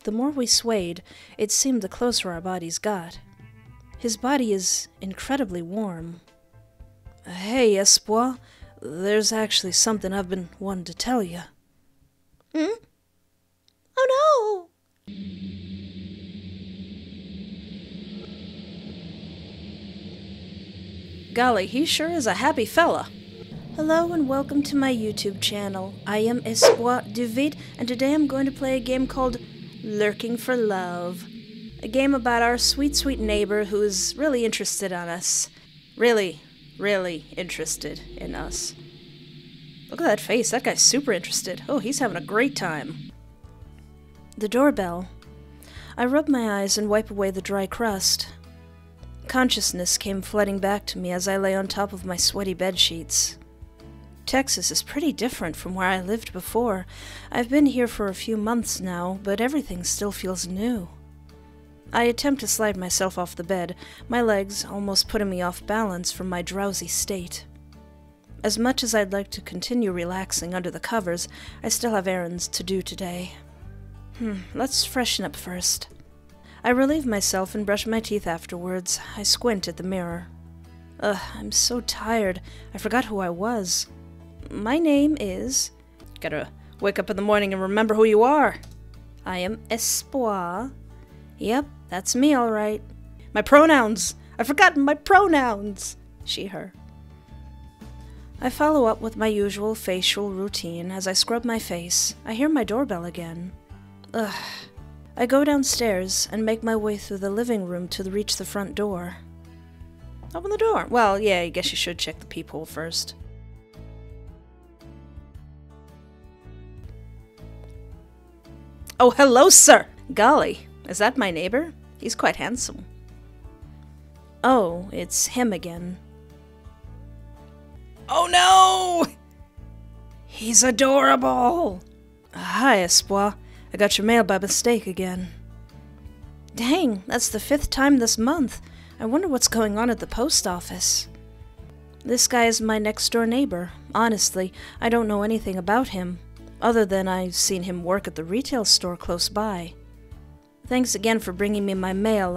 the more we swayed, it seemed the closer our bodies got. His body is incredibly warm. Hey, Espoir, there's actually something I've been wanting to tell you. Hmm? Oh no! Golly, he sure is a happy fella. Hello and welcome to my YouTube channel. I am Espoir Duvid, and today I'm going to play a game called Lurking for Love. A game about our sweet, sweet neighbor who is really interested in us. Really, really interested in us. Look at that face, that guy's super interested. Oh, he's having a great time. The doorbell. I rub my eyes and wipe away the dry crust. Consciousness came flooding back to me as I lay on top of my sweaty bedsheets. Texas is pretty different from where I lived before. I've been here for a few months now, but everything still feels new. I attempt to slide myself off the bed, my legs almost putting me off balance from my drowsy state. As much as I'd like to continue relaxing under the covers, I still have errands to do today. Let's freshen up first. I relieve myself and brush my teeth afterwards. I squint at the mirror. I'm so tired. I forgot who I was. My name is... Gotta wake up in the morning and remember who you are. I am Espoir. Yep, that's me all right. My pronouns! I've forgotten my pronouns! She, her. I follow up with my usual facial routine as I scrub my face. I hear my doorbell again. I go downstairs and make my way through the living room to reach the front door. Open the door. Well, yeah, I guess you should check the peephole first. Oh, hello, sir! Golly, is that my neighbor? He's quite handsome. Oh, it's him again. Oh no! He's adorable! Hi, Espoir. I got your mail by mistake again. Dang, that's the 5th time this month. I wonder what's going on at the post office. This guy is my next-door neighbor. Honestly, I don't know anything about him, other than I've seen him work at the retail store close by. Thanks again for bringing me my mail,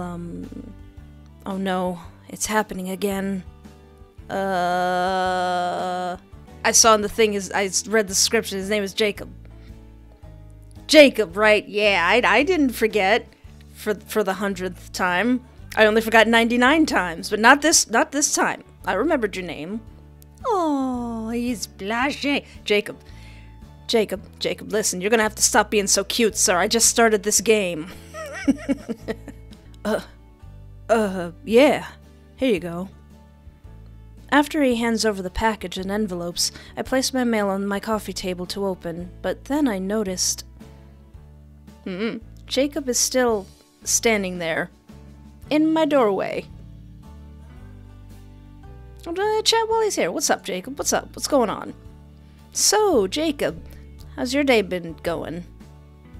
Oh no, it's happening again. I saw in the thing, I read the description, his name is Jacob. Jacob, right, yeah, I didn't forget for the 100th time. I only forgot 99 times, but not this time. I remembered your name. Oh, he's blushing. Jacob, listen, you're gonna have to stop being so cute, sir. I just started this game. Yeah. Here you go. After he hands over the package and envelopes, I place my mail on my coffee table to open, but then I noticed... Jacob is still standing there, in my doorway. I'll chat while he's here. What's up, Jacob? What's up? What's going on? So, Jacob, how's your day been going?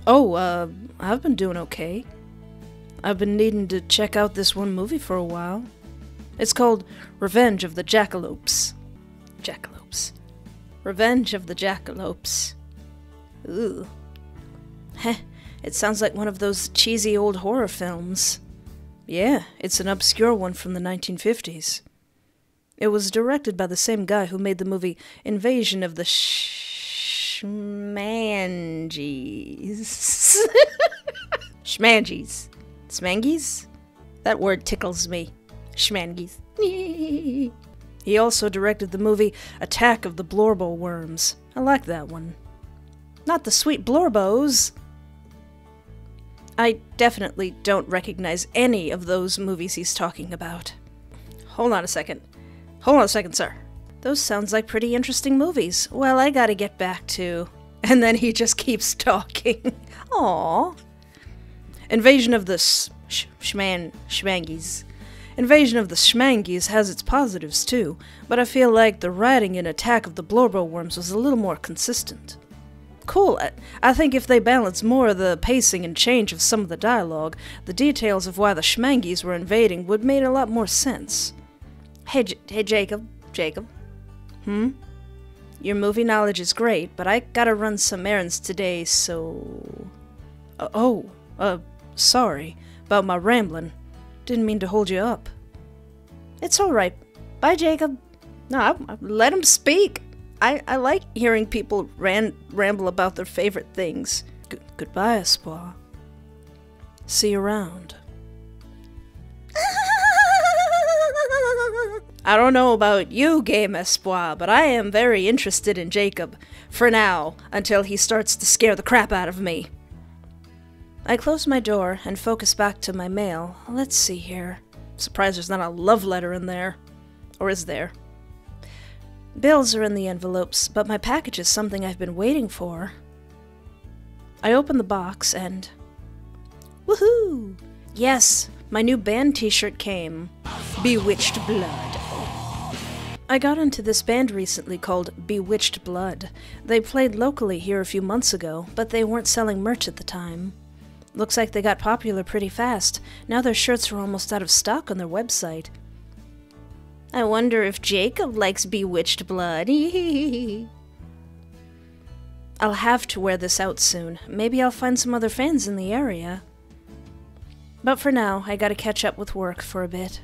Oh, I've been doing okay. I've been needing to check out this one movie for a while. It's called Revenge of the Jackalopes. Revenge of the Jackalopes. Ooh. Heh, it sounds like one of those cheesy old horror films. Yeah, it's an obscure one from the 1950s. It was directed by the same guy who made the movie Invasion of the Schmangies. Schmangies. Smangies? That word tickles me. Schmangies. He also directed the movie Attack of the Blorbo Worms. I like that one. Not the sweet Blorbos. I definitely don't recognize any of those movies he's talking about. Hold on a second, sir. Those sounds like pretty interesting movies. Well, I gotta get back to... And then he just keeps talking. Aww. Invasion of the Schmangies. Invasion of the Schmangies has its positives too, but I feel like the writing in Attack of the Blorbo Worms was a little more consistent. Cool. I think if they balanced more of the pacing and change of some of the dialogue, the details of why the Schmangies were invading would make a lot more sense. Hey, Jacob. Your movie knowledge is great, but I gotta run some errands today, so... Oh, Sorry about my rambling. Didn't mean to hold you up. It's alright. Bye, Jacob. No, let him speak. I like hearing people ramble about their favorite things. Goodbye, Espoir. See you around. I don't know about you, Game Espoir, but I am very interested in Jacob. For now, until he starts to scare the crap out of me. I close my door and focus back to my mail. Let's see here. Surprised there's not a love letter in there. Or is there? Bills are in the envelopes, but my package is something I've been waiting for. I open the box and... woohoo! Yes, my new band t-shirt came. Bewitched Blood. I got into this band recently called Bewitched Blood. They played locally here a few months ago, but they weren't selling merch at the time. Looks like they got popular pretty fast. Now their shirts are almost out of stock on their website. I wonder if Jacob likes Bewitched Blood. I'll have to wear this out soon. Maybe I'll find some other fans in the area. But for now, I gotta catch up with work for a bit.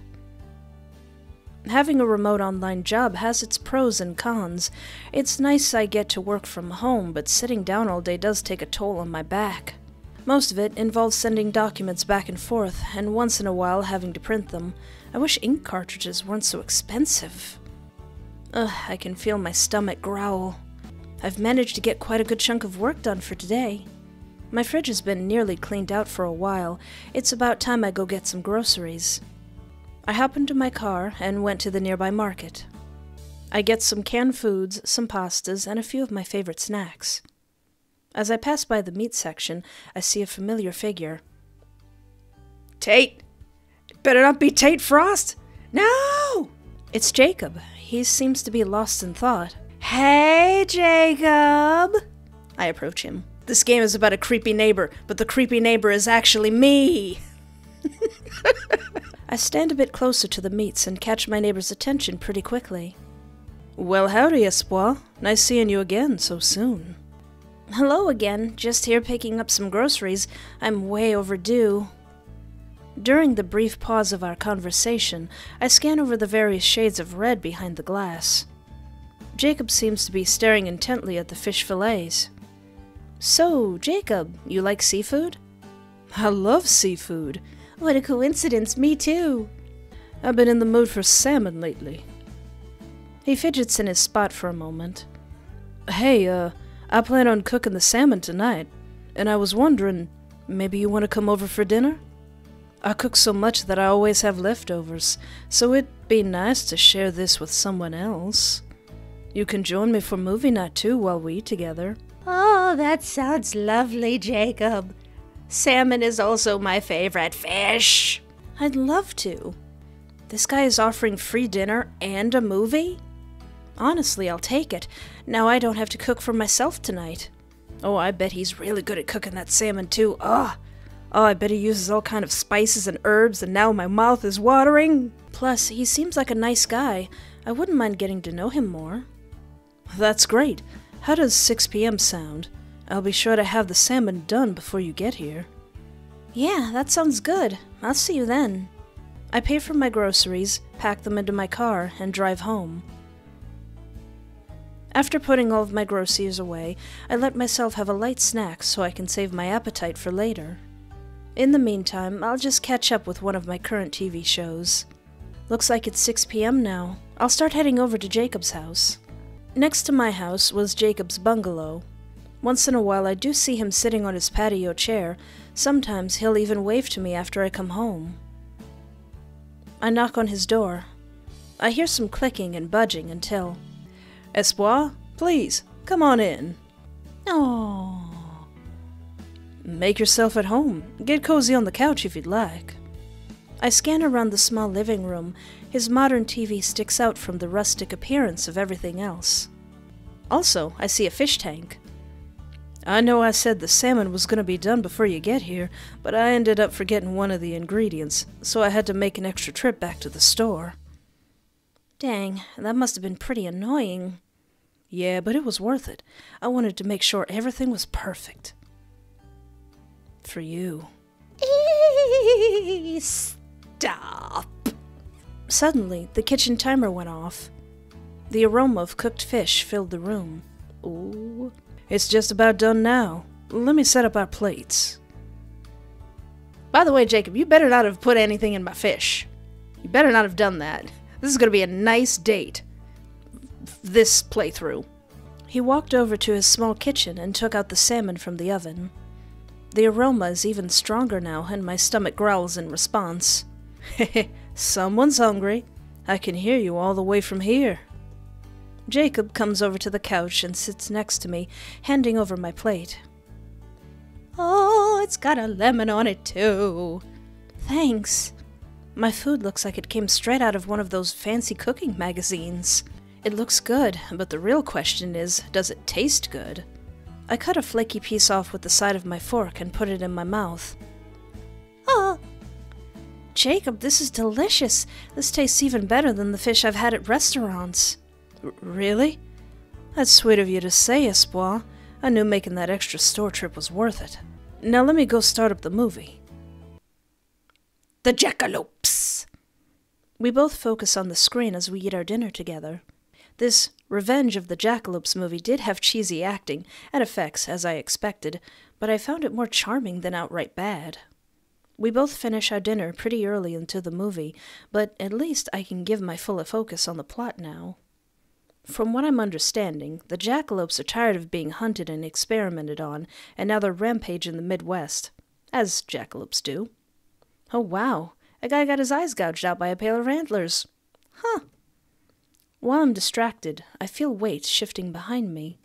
Having a remote online job has its pros and cons. It's nice I get to work from home, but sitting down all day does take a toll on my back. Most of it involves sending documents back and forth, and once in a while having to print them. I wish ink cartridges weren't so expensive. I can feel my stomach growl. I've managed to get quite a good chunk of work done for today. My fridge has been nearly cleaned out for a while. It's about time I go get some groceries. I hop into my car and went to the nearby market. I get some canned foods, some pastas, and a few of my favorite snacks. As I pass by the meat section, I see a familiar figure. Tate! It better not be Tate Frost! No! It's Jacob. He seems to be lost in thought. Hey, Jacob! I approach him. This game is about a creepy neighbor, but the creepy neighbor is actually me! I stand a bit closer to the meats and catch my neighbor's attention pretty quickly. Well, howdy, Espoir. Nice seeing you again so soon. Hello again. Just here picking up some groceries. I'm way overdue. During the brief pause of our conversation, I scan over the various shades of red behind the glass. Jacob seems to be staring intently at the fish fillets. So, Jacob, you like seafood? I love seafood. What a coincidence, me too. I've been in the mood for salmon lately. He fidgets in his spot for a moment. Hey, I plan on cooking the salmon tonight, and I was wondering, maybe you want to come over for dinner? I cook so much that I always have leftovers, so it'd be nice to share this with someone else. You can join me for movie night too while we eat together. Oh, that sounds lovely, Jacob. Salmon is also my favorite fish. I'd love to. This guy is offering free dinner and a movie? Honestly, I'll take it. Now I don't have to cook for myself tonight. Oh, I bet he's really good at cooking that salmon too. Oh, I bet he uses all kind of spices and herbs, and now my mouth is watering. Plus, he seems like a nice guy. I wouldn't mind getting to know him more. That's great. How does 6 p.m. sound? I'll be sure to have the salmon done before you get here. Yeah, that sounds good. I'll see you then. I pay for my groceries, pack them into my car, and drive home. After putting all of my groceries away, I let myself have a light snack so I can save my appetite for later. In the meantime, I'll just catch up with one of my current TV shows. Looks like it's 6 p.m. now. I'll start heading over to Jacob's house. Next to my house was Jacob's bungalow. Once in a while I do see him sitting on his patio chair. Sometimes he'll even wave to me after I come home. I knock on his door. I hear some clicking and budging until... Espoir, please, come on in. Oh. Make yourself at home. Get cozy on the couch if you'd like. I scan around the small living room. His modern TV sticks out from the rustic appearance of everything else. Also, I see a fish tank. I know I said the salmon was going to be done before you get here, but I ended up forgetting one of the ingredients, so I had to make an extra trip back to the store. Dang, that must have been pretty annoying. Yeah, but it was worth it. I wanted to make sure everything was perfect. For you. Stop. Suddenly, the kitchen timer went off. The aroma of cooked fish filled the room. Ooh. It's just about done now. Let me set up our plates. By the way, Jacob, you better not have put anything in my fish. You better not have done that. This is going to be a nice date. This playthrough. He walked over to his small kitchen and took out the salmon from the oven. The aroma is even stronger now, and my stomach growls in response. Hehe, someone's hungry. I can hear you all the way from here. Jacob comes over to the couch and sits next to me, handing over my plate. Oh, it's got a lemon on it too. Thanks. My food looks like it came straight out of one of those fancy cooking magazines. It looks good, but the real question is, does it taste good? I cut a flaky piece off with the side of my fork and put it in my mouth. Oh, Jacob, this is delicious. This tastes even better than the fish I've had at restaurants. Really? That's sweet of you to say, Espoir. I knew making that extra store trip was worth it. Now let me go start up the movie. The jackalopes. We both focus on the screen as we eat our dinner together. This Revenge of the Jackalopes movie did have cheesy acting and effects, as I expected, but I found it more charming than outright bad. We both finish our dinner pretty early into the movie, but at least I can give my full focus on the plot now. From what I'm understanding, the jackalopes are tired of being hunted and experimented on, and now they're rampage in the Midwest, as jackalopes do. Oh wow, a guy got his eyes gouged out by a pair of antlers. Huh. While I'm distracted, I feel weight shifting behind me.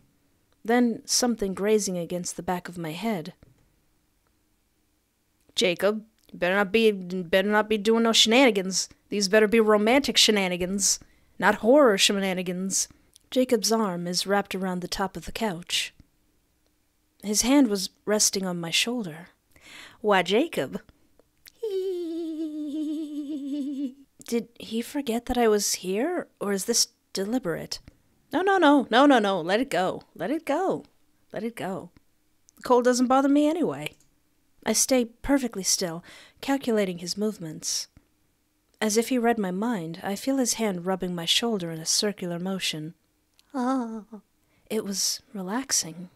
Then something grazing against the back of my head. Jacob, you better not be doing no shenanigans. These better be romantic shenanigans, not horror shenanigans. Jacob's arm is wrapped around the top of the couch. His hand was resting on my shoulder. Why, Jacob? Did he forget that I was here, or is this deliberate? No. Let it go. Let it go. The cold doesn't bother me anyway. I stay perfectly still, calculating his movements. As if he read my mind, I feel his hand rubbing my shoulder in a circular motion. Oh, It was relaxing.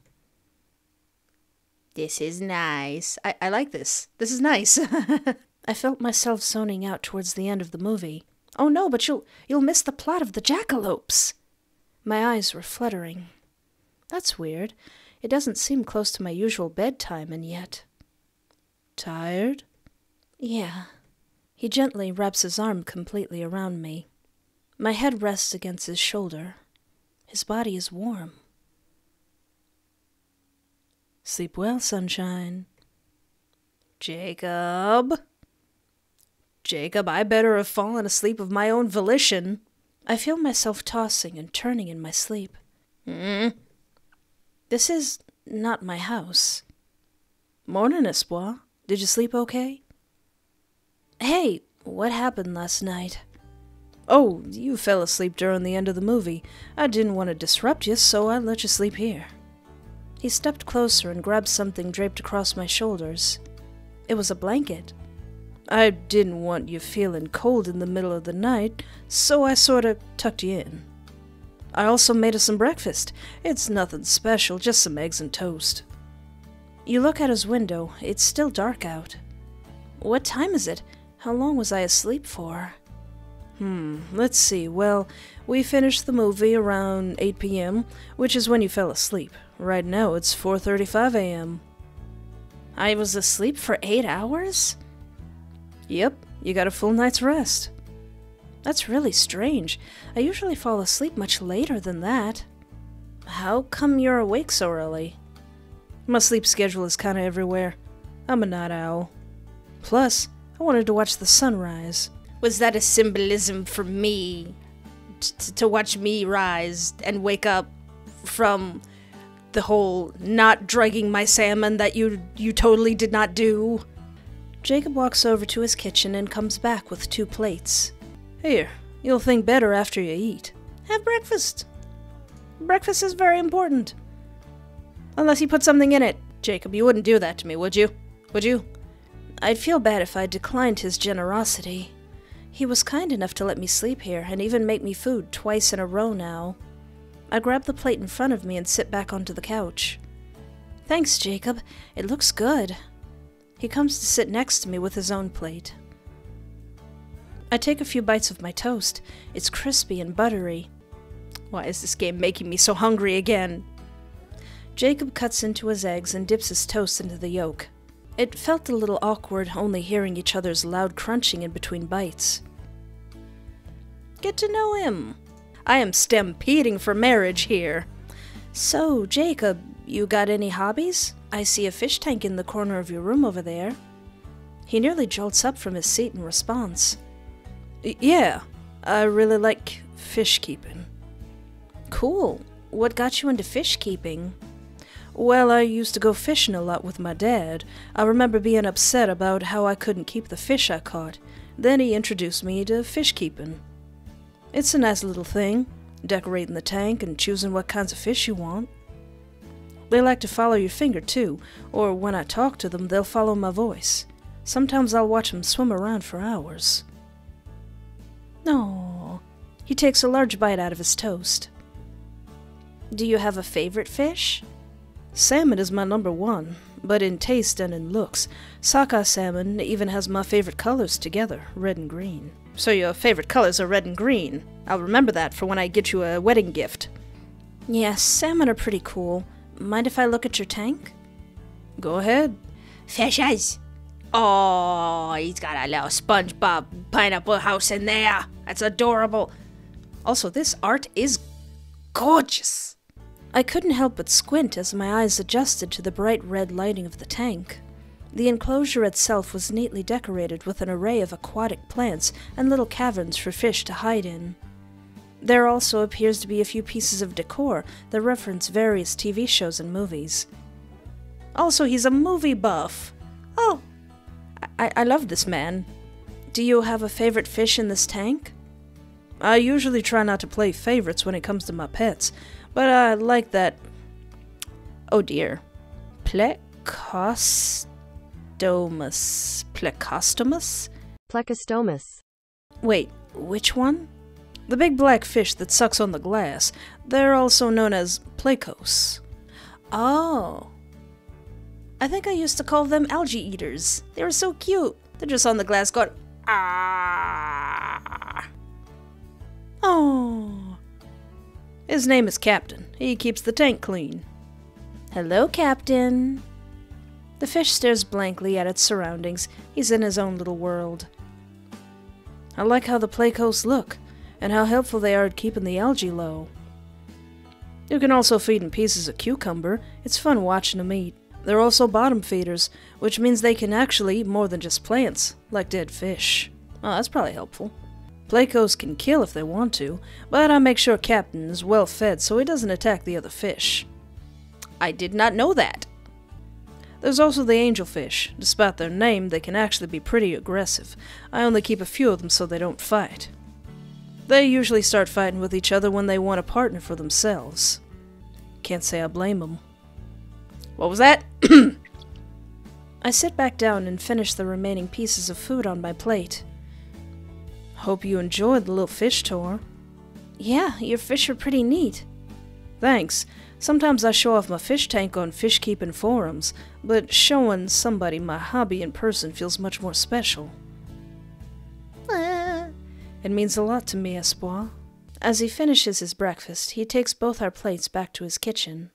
this is nice. I like this. This is nice. I felt myself zoning out towards the end of the movie. Oh no, but you'll miss the plot of the jackalopes. My eyes were fluttering. That's weird. It doesn't seem close to my usual bedtime, and yet... Tired? Yeah. He gently wraps his arm completely around me. My head rests against his shoulder. His body is warm. Sleep well, sunshine. Jacob, I better have fallen asleep of my own volition. I feel myself tossing and turning in my sleep. This is not my house. Morning, Espoir. Did you sleep okay? Hey, what happened last night? Oh, you fell asleep during the end of the movie. I didn't want to disrupt you, so I let you sleep here. He stepped closer and grabbed something draped across my shoulders. It was a blanket. I didn't want you feeling cold in the middle of the night, so I sorta tucked you in. I also made us some breakfast. It's nothing special, just some eggs and toast. You look out his window. It's still dark out. What time is it? How long was I asleep for? Let's see. Well, we finished the movie around 8 p.m., which is when you fell asleep. Right now, it's 4:35 a.m. I was asleep for 8 hours? Yep, you got a full night's rest. That's really strange. I usually fall asleep much later than that. How come you're awake so early? My sleep schedule is kinda everywhere. I'm a night owl. Plus, I wanted to watch the sunrise. Was that a symbolism for me? To watch me rise and wake up from the whole not drugging my salmon that you totally did not do? Jacob walks over to his kitchen and comes back with 2 plates. Here, you'll think better after you eat. Have breakfast. Breakfast is very important. Unless you put something in it. Jacob, you wouldn't do that to me, would you? Would you? I'd feel bad if I declined his generosity. He was kind enough to let me sleep here and even make me food twice in a row now. I grab the plate in front of me and sit back onto the couch. Thanks, Jacob. It looks good. He comes to sit next to me with his own plate. I take a few bites of my toast. It's crispy and buttery. Why is this game making me so hungry again? Jacob cuts into his eggs and dips his toast into the yolk. It felt a little awkward only hearing each other's loud crunching in between bites. Get to know him. I am stampeding for marriage here. So, Jacob, you got any hobbies? I see a fish tank in the corner of your room over there. He nearly jolts up from his seat in response. Yeah, I really like fish keeping. Cool. What got you into fish keeping? Well, I used to go fishing a lot with my dad. I remember being upset about how I couldn't keep the fish I caught. Then he introduced me to fish keeping. It's a nice little thing, decorating the tank and choosing what kinds of fish you want. They like to follow your finger, too, or when I talk to them, they'll follow my voice. Sometimes I'll watch them swim around for hours. Oh, he takes a large bite out of his toast. Do you have a favorite fish? Salmon is my number one, but in taste and in looks. Sockeye salmon even has my favorite colors together, red and green. So your favorite colors are red and green. I'll remember that for when I get you a wedding gift. Yes, salmon are pretty cool. Mind if I look at your tank? Go ahead. Fishes. Oh, he's got a little SpongeBob pineapple house in there. That's adorable. Also, this art is gorgeous. I couldn't help but squint as my eyes adjusted to the bright red lighting of the tank. The enclosure itself was neatly decorated with an array of aquatic plants and little caverns for fish to hide in. There also appears to be a few pieces of decor that reference various TV shows and movies. Also, he's a movie buff. Oh, I love this man. Do you have a favorite fish in this tank? I usually try not to play favorites when it comes to my pets, but I like that... Oh dear. Plecostomus. Plecostomus? Plecostomus. Wait, which one? The big black fish that sucks on the glass. They're also known as plecos. Oh. I think I used to call them algae eaters. They were so cute. They're just on the glass going, ah. Oh. His name is Captain. He keeps the tank clean. Hello, Captain. The fish stares blankly at its surroundings. He's in his own little world. I like how the plecos look, and how helpful they are at keeping the algae low. You can also feed them pieces of cucumber. It's fun watching them eat. They're also bottom feeders, which means they can actually eat more than just plants, like dead fish. Oh, that's probably helpful. Plecos can kill if they want to, but I make sure Captain is well fed so he doesn't attack the other fish. I did not know that. There's also the angelfish. Despite their name, they can actually be pretty aggressive. I only keep a few of them so they don't fight. They usually start fighting with each other when they want a partner for themselves. Can't say I blame them. What was that? I sit back down and finish the remaining pieces of food on my plate. Hope you enjoyed the little fish tour. Yeah, your fish are pretty neat. Thanks. Sometimes I show off my fish tank on fish-keeping forums, but showing somebody my hobby in person feels much more special. It means a lot to me, Espoir. As he finishes his breakfast, he takes both our plates back to his kitchen.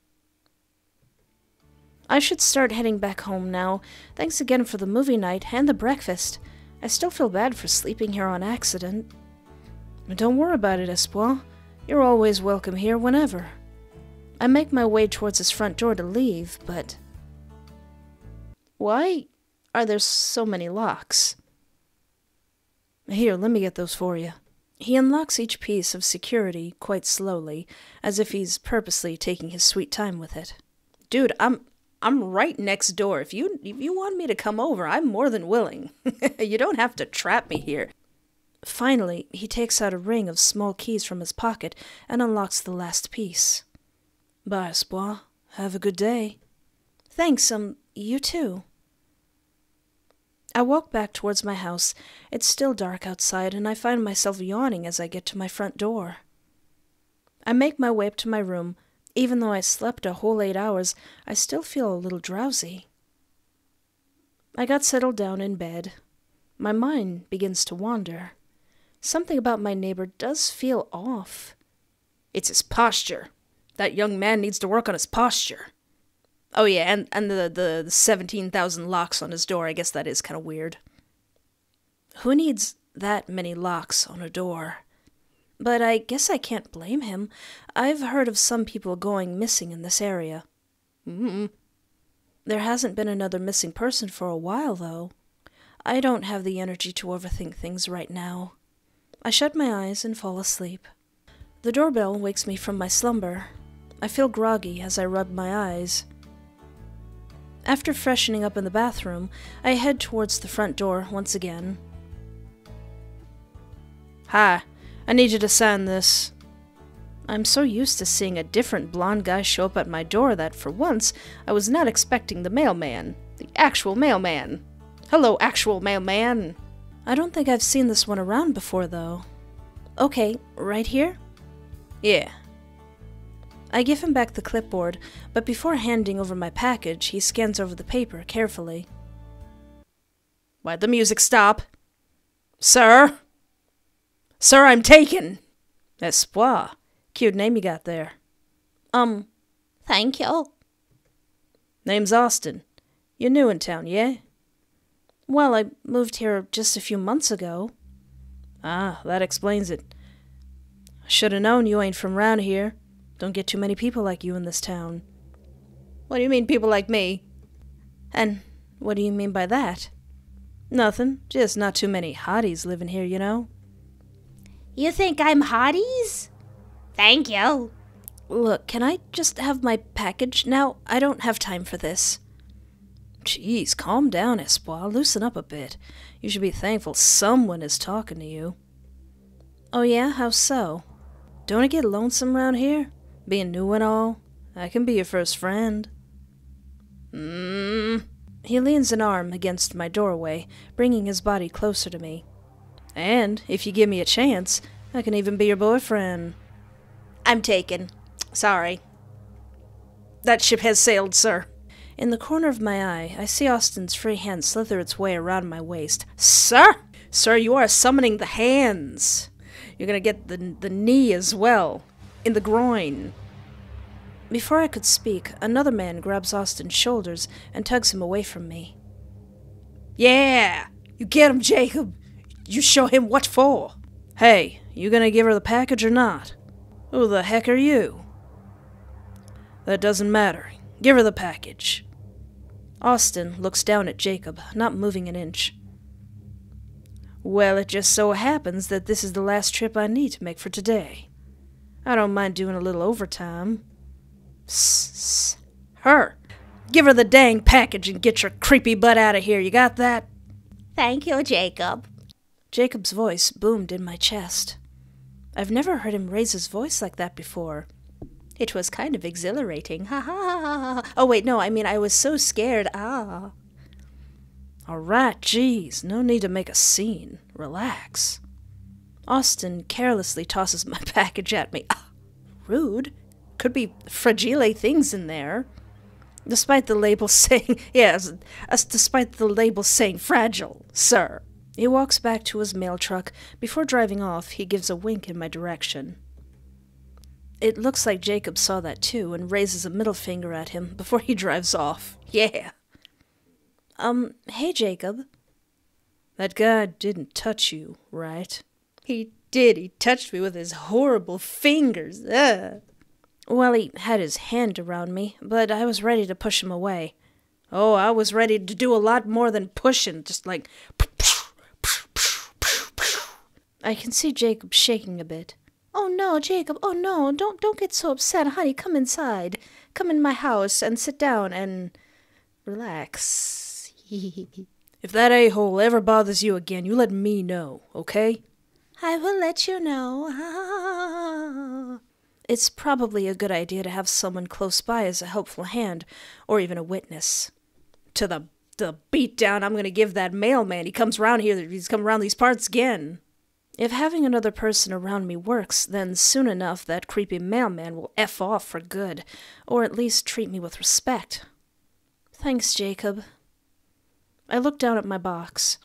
I should start heading back home now. Thanks again for the movie night and the breakfast. I still feel bad for sleeping here on accident. Don't worry about it, Espoir. You're always welcome here whenever. I make my way towards his front door to leave, but... Why are there so many locks? Here, let me get those for you. He unlocks each piece of security quite slowly, as if he's purposely taking his sweet time with it. Dude, I'm right next door. If you want me to come over, I'm more than willing. You don't have to trap me here. Finally, he takes out a ring of small keys from his pocket and unlocks the last piece. Bye, Espoir. Have a good day. Thanks, you too. I walk back towards my house. It's still dark outside, and I find myself yawning as I get to my front door. I make my way up to my room. Even though I slept a whole 8 hours, I still feel a little drowsy. I got settled down in bed. My mind begins to wander. Something about my neighbor does feel off. It's his posture. That young man needs to work on his posture. Oh yeah, and the 17,000 locks on his door, I guess that is kind of weird. Who needs that many locks on a door? But I guess I can't blame him. I've heard of some people going missing in this area. There hasn't been another missing person for a while, though. I don't have the energy to overthink things right now. I shut my eyes and fall asleep. The doorbell wakes me from my slumber. I feel groggy as I rub my eyes. After freshening up in the bathroom, I head towards the front door once again. Hi, I need you to sign this. I'm so used to seeing a different blonde guy show up at my door that, for once, I was not expecting the mailman. The actual mailman. Hello, actual mailman. I don't think I've seen this one around before, though. Okay, right here? Yeah. I give him back the clipboard, but before handing over my package, he scans over the paper carefully. Why'd the music stop? Sir? Sir, I'm taken! Espoir. Cute name you got there. Thank you. Name's Austin. You're new in town, yeah? Well, I moved here just a few months ago. Ah, that explains it. Should've known you ain't from round here. Don't get too many people like you in this town. What do you mean, people like me? And what do you mean by that? Nothing, just not too many hotties living here, you know? You think I'm hotties? Thank you. Look, can I just have my package now? I don't have time for this. Jeez, calm down, Espoir. Loosen up a bit. You should be thankful someone is talking to you. Oh yeah? How so? Don't it get lonesome round here? Being new and all? I can be your first friend. He leans an arm against my doorway, bringing his body closer to me. And, if you give me a chance, I can even be your boyfriend. I'm taken. Sorry. That ship has sailed, sir. In the corner of my eye, I see Austin's free hand slither its way around my waist. Sir! Sir, you are summoning the hands. You're gonna get the knee as well. In the groin. Before I could speak, another man grabs Austin's shoulders and tugs him away from me. Yeah! You get him, Jacob! You show him what for! Hey, you gonna give her the package or not? Who the heck are you? That doesn't matter. Give her the package. Austin looks down at Jacob, not moving an inch. Well, it just so happens that this is the last trip I need to make for today. I don't mind doing a little overtime. Her! Give her the dang package and get your creepy butt out of here, you got that? Thank you, Jacob. Jacob's voice boomed in my chest. I've never heard him raise his voice like that before. It was kind of exhilarating. Ha ha ha ha. Oh wait, no, I mean I was so scared. All right, geez, no need to make a scene. Relax. Austin carelessly tosses my package at me. Rude. Could be fragile things in there. Despite the label saying, despite the label saying fragile, sir. He walks back to his mail truck. Before driving off, he gives a wink in my direction. It looks like Jacob saw that too and raises a middle finger at him before he drives off. Yeah. Hey, Jacob. That guy didn't touch you, right? He did. He touched me with his horrible fingers. Ugh. Well, he had his hand around me, but I was ready to push him away. Oh, I was ready to do a lot more than pushing, just like... I can see Jacob shaking a bit. Oh no, Jacob, oh no, don't get so upset, honey, come inside. Come in my house and sit down and relax. If that a-hole ever bothers you again, you let me know, okay? I will let you know. It's probably a good idea to have someone close by as a helpful hand, or even a witness. To the The beatdown I'm gonna give that mailman. He's come around these parts again. If having another person around me works, then soon enough that creepy mailman will F off for good, or at least treat me with respect. Thanks, Jacob. I looked down at my box.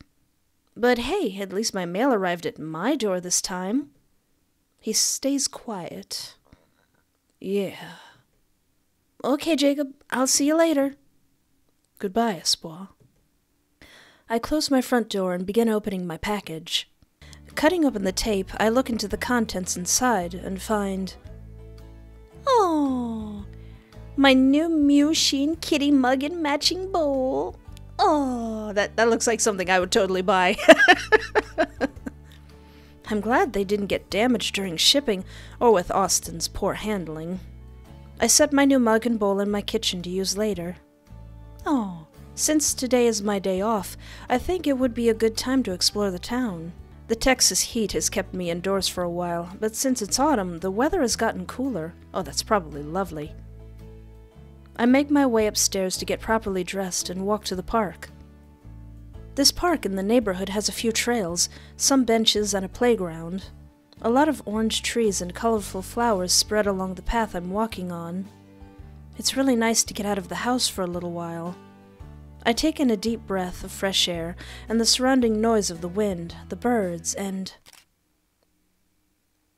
But hey, at least my mail arrived at my door this time. He stays quiet. Yeah. Okay, Jacob, I'll see you later. Goodbye, Espoir. I close my front door and begin opening my package. Cutting open the tape, I look into the contents inside and find... Oh, my new Mew Sheen kitty mug and matching bowl. Oh, that looks like something I would totally buy. I'm glad they didn't get damaged during shipping or with Austin's poor handling. I set my new mug and bowl in my kitchen to use later. Oh, since today is my day off, I think it would be a good time to explore the town. The Texas heat has kept me indoors for a while, but since it's autumn, the weather has gotten cooler. Oh, that's probably lovely. I make my way upstairs to get properly dressed and walk to the park. This park in the neighborhood has a few trails, some benches, and a playground. A lot of orange trees and colorful flowers spread along the path I'm walking on. It's really nice to get out of the house for a little while. I take in a deep breath of fresh air and the surrounding noise of the wind, the birds, and...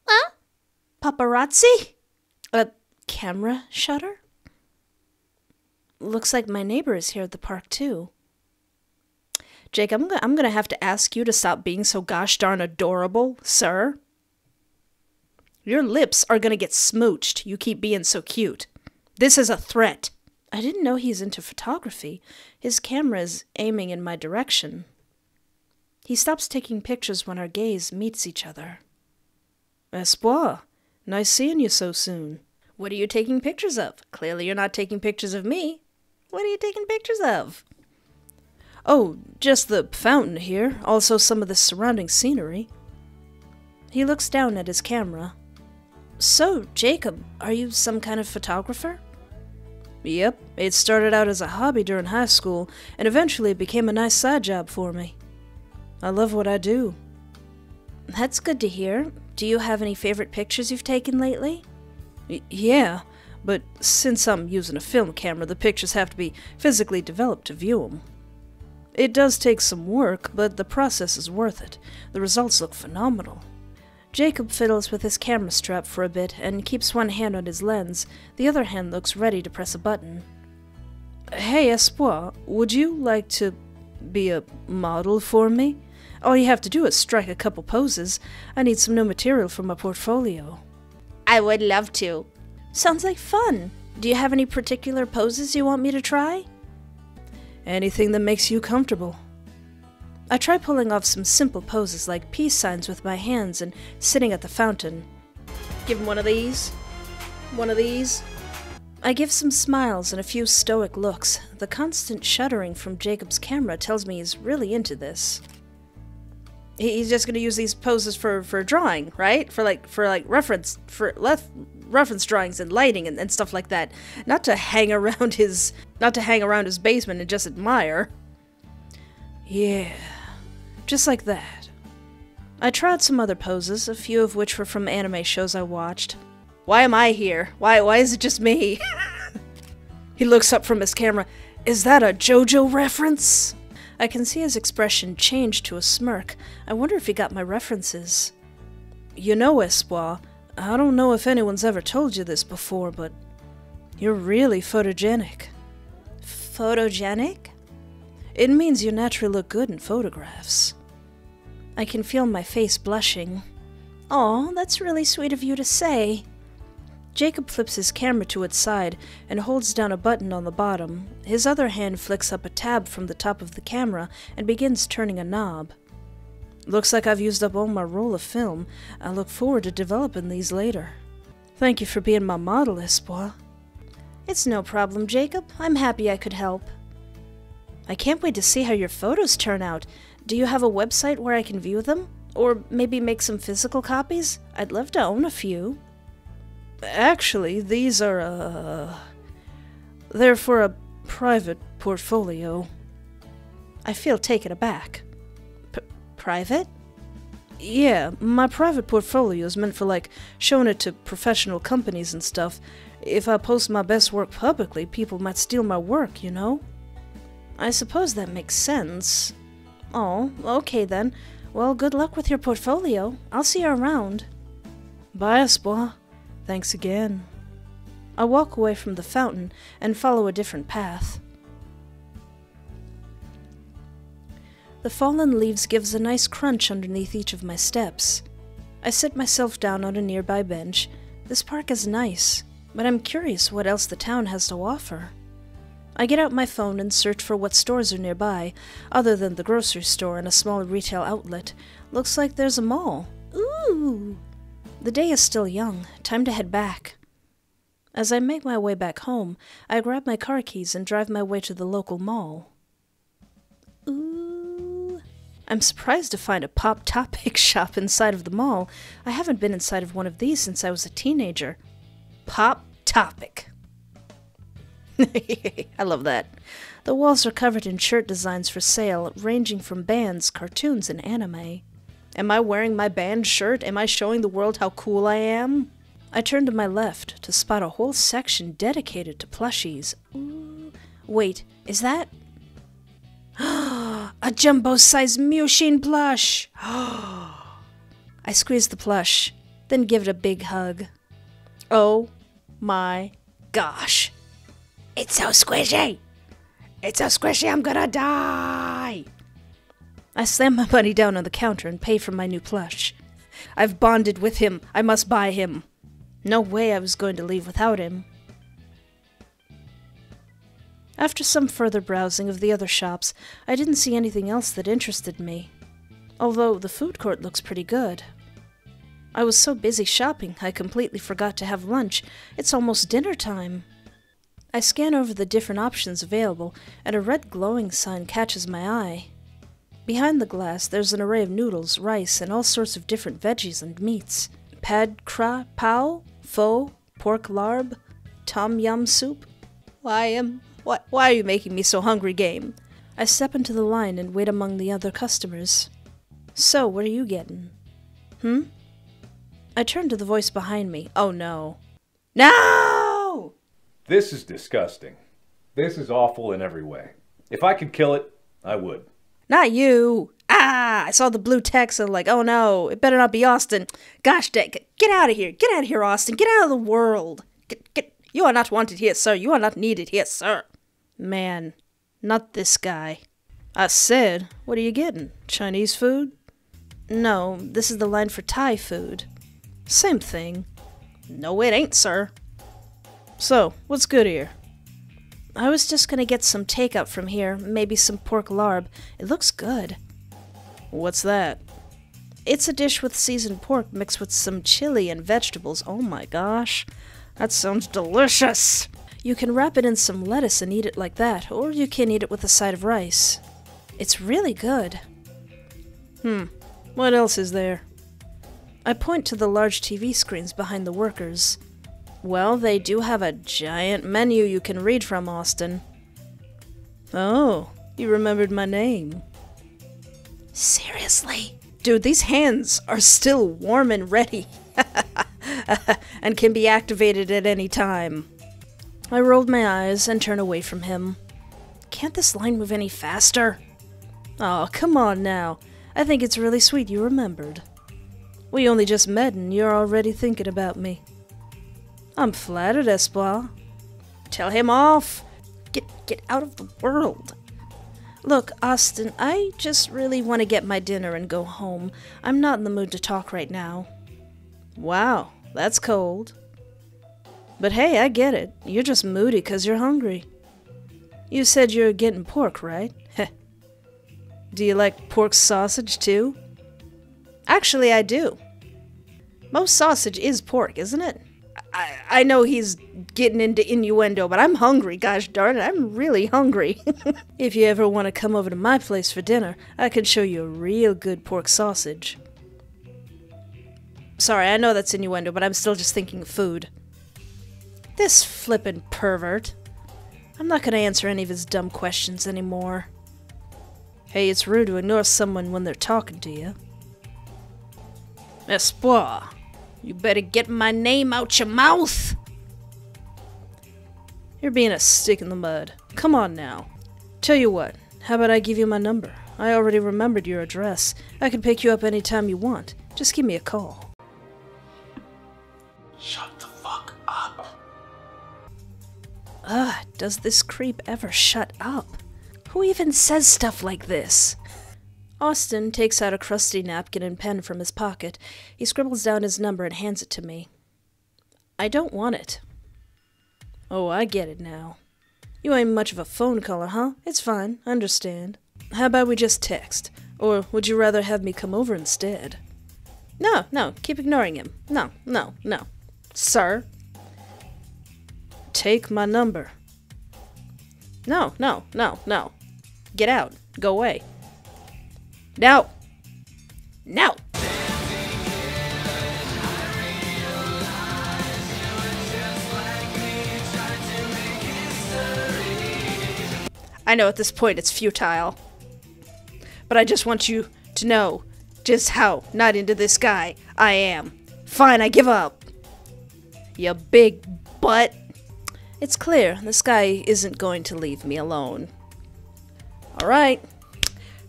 Huh? Paparazzi? A camera shutter? Looks like my neighbor is here at the park, too. Jake, I'm gonna have to ask you to stop being so gosh darn adorable, sir. Your lips are gonna get smooched. You keep being so cute. This is a threat. I didn't know he's into photography. His camera is aiming in my direction. He stops taking pictures when our gaze meets each other. Espoir, nice seeing you so soon. What are you taking pictures of? Clearly you're not taking pictures of me. What are you taking pictures of? Oh, just the fountain here, also some of the surrounding scenery. He looks down at his camera. So, Jacob, are you some kind of photographer? Yep, it started out as a hobby during high school, and eventually it became a nice side job for me. I love what I do. That's good to hear. Do you have any favorite pictures you've taken lately? Yeah, but since I'm using a film camera, the pictures have to be physically developed to view them. It does take some work, but the process is worth it. The results look phenomenal. Jacob fiddles with his camera strap for a bit and keeps one hand on his lens. The other hand looks ready to press a button. Hey, Espoir, would you like to be a model for me? All you have to do is strike a couple poses. I need some new material for my portfolio. I would love to. Sounds like fun. Do you have any particular poses you want me to try? Anything that makes you comfortable. I try pulling off some simple poses like peace signs with my hands and sitting at the fountain. Give him one of these. One of these. I give some smiles and a few stoic looks. The constant shuddering from Jacob's camera tells me he's really into this. He's just going to use these poses for drawing, right? For reference drawings and lighting and stuff like that. Not to hang around his basement and just admire. Yeah. Just like that. I tried some other poses, a few of which were from anime shows I watched. Why am I here? Why is it just me? He looks up from his camera. Is that a JoJo reference? I can see his expression change to a smirk. I wonder if he got my references. You know, Espoir, I don't know if anyone's ever told you this before, but you're really photogenic. Photogenic? It means you naturally look good in photographs. I can feel my face blushing. Aw, that's really sweet of you to say. Jacob flips his camera to its side and holds down a button on the bottom. His other hand flicks up a tab from the top of the camera and begins turning a knob. Looks like I've used up all my roll of film. I look forward to developing these later. Thank you for being my model, Espoir. It's no problem, Jacob. I'm happy I could help. I can't wait to see how your photos turn out. Do you have a website where I can view them? Or maybe make some physical copies? I'd love to own a few. Actually, these are, they're for a private portfolio. I feel taken aback. Private? Yeah, my private portfolio is meant for, like, showing it to professional companies and stuff. If I post my best work publicly, people might steal my work, you know? I suppose that makes sense. Oh, okay then. Well, good luck with your portfolio. I'll see you around. Bye, Espoir. Thanks again. I walk away from the fountain and follow a different path. The fallen leaves gives a nice crunch underneath each of my steps. I sit myself down on a nearby bench. This park is nice, but I'm curious what else the town has to offer. I get out my phone and search for what stores are nearby, other than the grocery store and a small retail outlet. Looks like there's a mall. Ooh! The day is still young. Time to head back. As I make my way back home, I grab my car keys and drive my way to the local mall. Ooh! I'm surprised to find a Pop Topic shop inside of the mall. I haven't been inside of one of these since I was a teenager. Pop Topic. I love that. The walls are covered in shirt designs for sale, ranging from bands, cartoons, and anime. Am I wearing my band shirt? Am I showing the world how cool I am? I turn to my left to spot a whole section dedicated to plushies. Ooh. Wait, is that... a jumbo-sized Mushin plush! I squeeze the plush, then give it a big hug. Oh my gosh! It's so squishy! It's so squishy, I'm gonna die! I slam my money down on the counter and pay for my new plush. I've bonded with him. I must buy him. No way I was going to leave without him. After some further browsing of the other shops, I didn't see anything else that interested me. Although the food court looks pretty good. I was so busy shopping, I completely forgot to have lunch. It's almost dinner time. I scan over the different options available, and a red glowing sign catches my eye. Behind the glass, there's an array of noodles, rice, and all sorts of different veggies and meats. Pad kra pao, pho, pork larb, tom yum soup. Why are you making me so hungry, game? I step into the line and wait among the other customers. So, what are you getting? I turn to the voice behind me. Oh no. No! This is disgusting. This is awful in every way. If I could kill it, I would. Not you! Ah! I saw the blue text and like, oh no, it better not be Austin. Gosh dang, get out of here! Get out of here, Austin! Get out of the world! You are not wanted here, sir. You are not needed here, sir. Man, not this guy. I said, what are you getting? Chinese food? No, this is the line for Thai food. Same thing. No, it ain't, sir. So, what's good here? I was just gonna get some takeout from here, maybe some pork larb. It looks good. What's that? It's a dish with seasoned pork mixed with some chili and vegetables. Oh my gosh. That sounds delicious! You can wrap it in some lettuce and eat it like that, or you can eat it with a side of rice. It's really good. What else is there? I point to the large TV screens behind the workers. Well, they do have a giant menu you can read from, Austin. Oh, you remembered my name. Seriously? Dude, these hands are still warm and ready. And can be activated at any time. I rolled my eyes and turned away from him. Can't this line move any faster? Oh, come on now. I think it's really sweet you remembered. We only just met and you're already thinking about me. I'm flattered, Espoir. Tell him off. Get out of the world. Look, Austin, I just really want to get my dinner and go home. I'm not in the mood to talk right now. Wow, that's cold. But hey, I get it. You're just moody because you're hungry. You said you're getting pork, right? Heh. Do you like pork sausage too? Actually, I do. Most sausage is pork, isn't it? I know he's getting into innuendo, but I'm hungry, gosh darn it, I'm really hungry. If you ever want to come over to my place for dinner, I can show you a real good pork sausage. Sorry, I know that's innuendo, but I'm still just thinking of food. This flippin' pervert. I'm not gonna answer any of his dumb questions anymore. Hey, it's rude to ignore someone when they're talking to you. Espoir, you better get my name out your mouth. You're being a stick in the mud. Come on now. Tell you what, how about I give you my number? I already remembered your address. I can pick you up anytime you want. Just give me a call. Shut the fuck up. Does this creep ever shut up? Who even says stuff like this? Austin takes out a crusty napkin and pen from his pocket. He scribbles down his number and hands it to me. I don't want it. Oh, I get it now. You ain't much of a phone caller, huh? It's fine, I understand. How about we just text? Or would you rather have me come over instead? No, keep ignoring him. No. Sir? Take my number. No. Get out. Go away. No. I know at this point it's futile, but I just want you to know just how not into this guy I am. Fine, I give up. You big butt. It's clear this guy isn't going to leave me alone. Alright.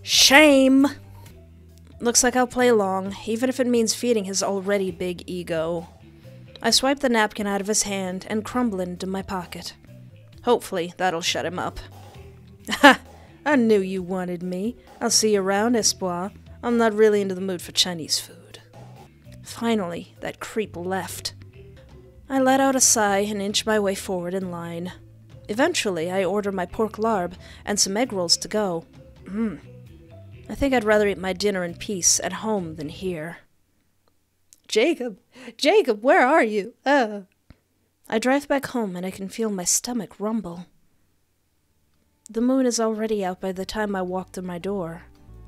Shame. Looks like I'll play along, even if it means feeding his already big ego. I swipe the napkin out of his hand and crumble it into my pocket. Hopefully, that'll shut him up. Ha! I knew you wanted me. I'll see you around, Espoir. I'm not really into the mood for Chinese food. Finally, that creep left. I let out a sigh and inch my way forward in line. Eventually, I order my pork larb and some egg rolls to go. I think I'd rather eat my dinner in peace at home than here. Jacob, where are you? I drive back home and I can feel my stomach rumble. The moon is already out by the time I walk through my door.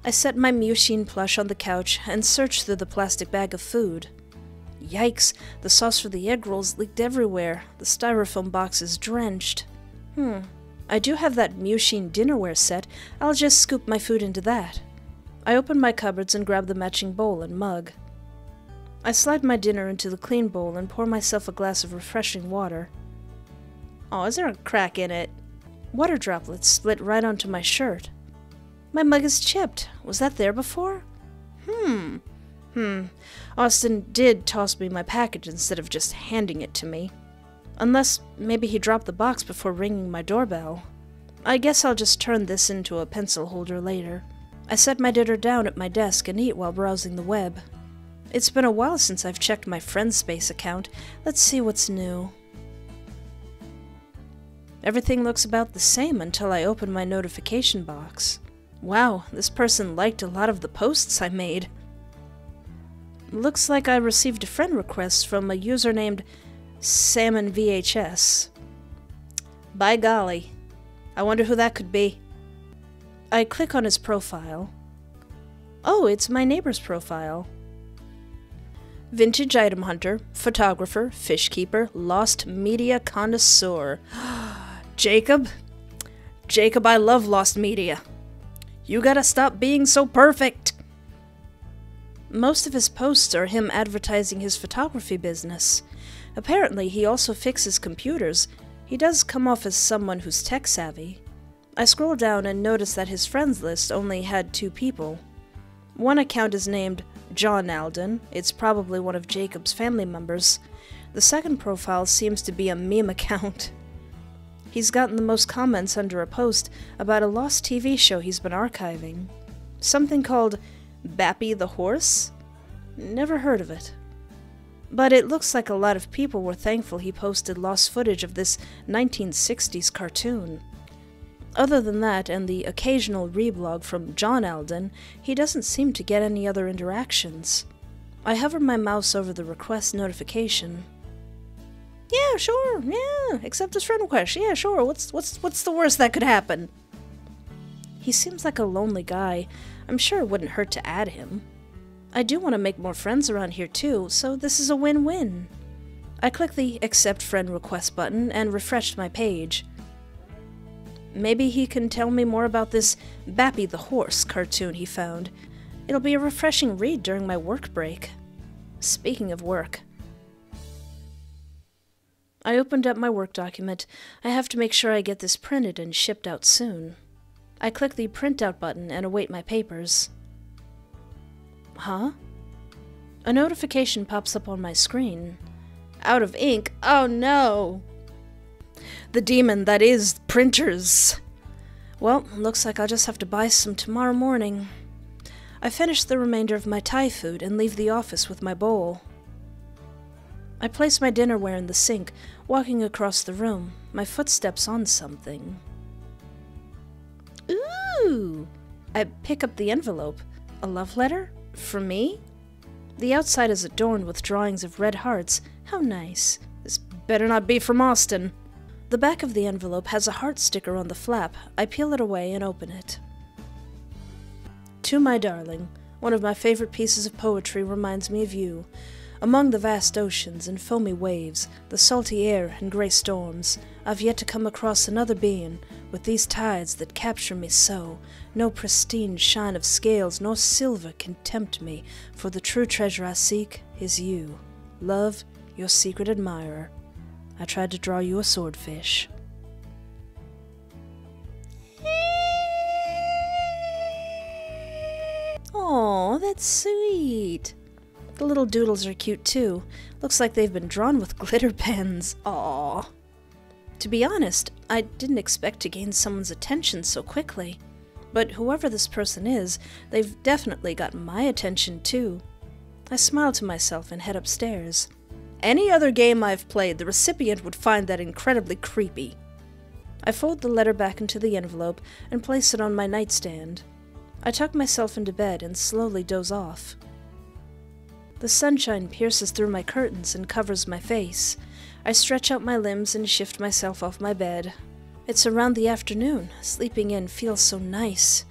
I set my Mushin plush on the couch and search through the plastic bag of food. Yikes, the sauce for the egg rolls leaked everywhere. The styrofoam box is drenched. I do have that Mushin dinnerware set. I'll just scoop my food into that. I open my cupboards and grab the matching bowl and mug. I slide my dinner into the clean bowl and pour myself a glass of refreshing water. Oh, is there a crack in it? Water droplets split right onto my shirt. My mug is chipped. Was that there before? Austin did toss me my package instead of just handing it to me. Unless maybe he dropped the box before ringing my doorbell. I guess I'll just turn this into a pencil holder later. I set my dinner down at my desk and eat while browsing the web. It's been a while since I've checked my Friendspace account. Let's see what's new. Everything looks about the same until I open my notification box. Wow, this person liked a lot of the posts I made. Looks like I received a friend request from a user named SalmonVHS. By golly, I wonder who that could be. I click on his profile. Oh, it's my neighbor's profile. Vintage item hunter, photographer, fish keeper, lost media connoisseur. Jacob, I love lost media. You gotta stop being so perfect. Most of his posts are him advertising his photography business. Apparently, he also fixes computers. He does come off as someone who's tech-savvy. I scroll down and notice that his friends list only had 2 people. One account is named John Alden. It's probably one of Jacob's family members. The second profile seems to be a meme account. He's gotten the most comments under a post about a lost TV show he's been archiving. Something called Bappy the Horse? Never heard of it. But it looks like a lot of people were thankful he posted lost footage of this 1960s cartoon. Other than that, and the occasional reblog from John Alden, he doesn't seem to get any other interactions. I hover my mouse over the request notification. Yeah, sure, yeah, accept his friend request, yeah, sure, what's the worst that could happen? He seems like a lonely guy. I'm sure it wouldn't hurt to add him. I do want to make more friends around here too, so this is a win-win. I click the Accept Friend Request button and refresh my page. Maybe he can tell me more about this Bappy the Horse cartoon he found. It'll be a refreshing read during my work break. Speaking of work, I opened up my work document. I have to make sure I get this printed and shipped out soon. I click the print out button and await my papers. Huh? A notification pops up on my screen. Out of ink? Oh no! The demon that is printers. Well, looks like I'll just have to buy some tomorrow morning. I finish the remainder of my Thai food and leave the office with my bowl. I place my dinnerware in the sink, walking across the room, my footsteps on something. Ooh! I pick up the envelope. A love letter? For me? The outside is adorned with drawings of red hearts. How nice. This better not be from Austin. The back of the envelope has a heart sticker on the flap. I peel it away and open it. To my darling, one of my favorite pieces of poetry reminds me of you. Among the vast oceans and foamy waves, the salty air and grey storms, I've yet to come across another being, with these tides that capture me so. No pristine shine of scales nor silver can tempt me, for the true treasure I seek is you. Love, your secret admirer. I tried to draw you a swordfish. Aw, that's sweet. The little doodles are cute too. Looks like they've been drawn with glitter pens. Aw. To be honest, I didn't expect to gain someone's attention so quickly. But whoever this person is, they've definitely got my attention too. I smile to myself and head upstairs. Any other game I've played, the recipient would find that incredibly creepy. I fold the letter back into the envelope and place it on my nightstand. I tuck myself into bed and slowly doze off. The sunshine pierces through my curtains and covers my face. I stretch out my limbs and shift myself off my bed. It's around the afternoon. Sleeping in feels so nice.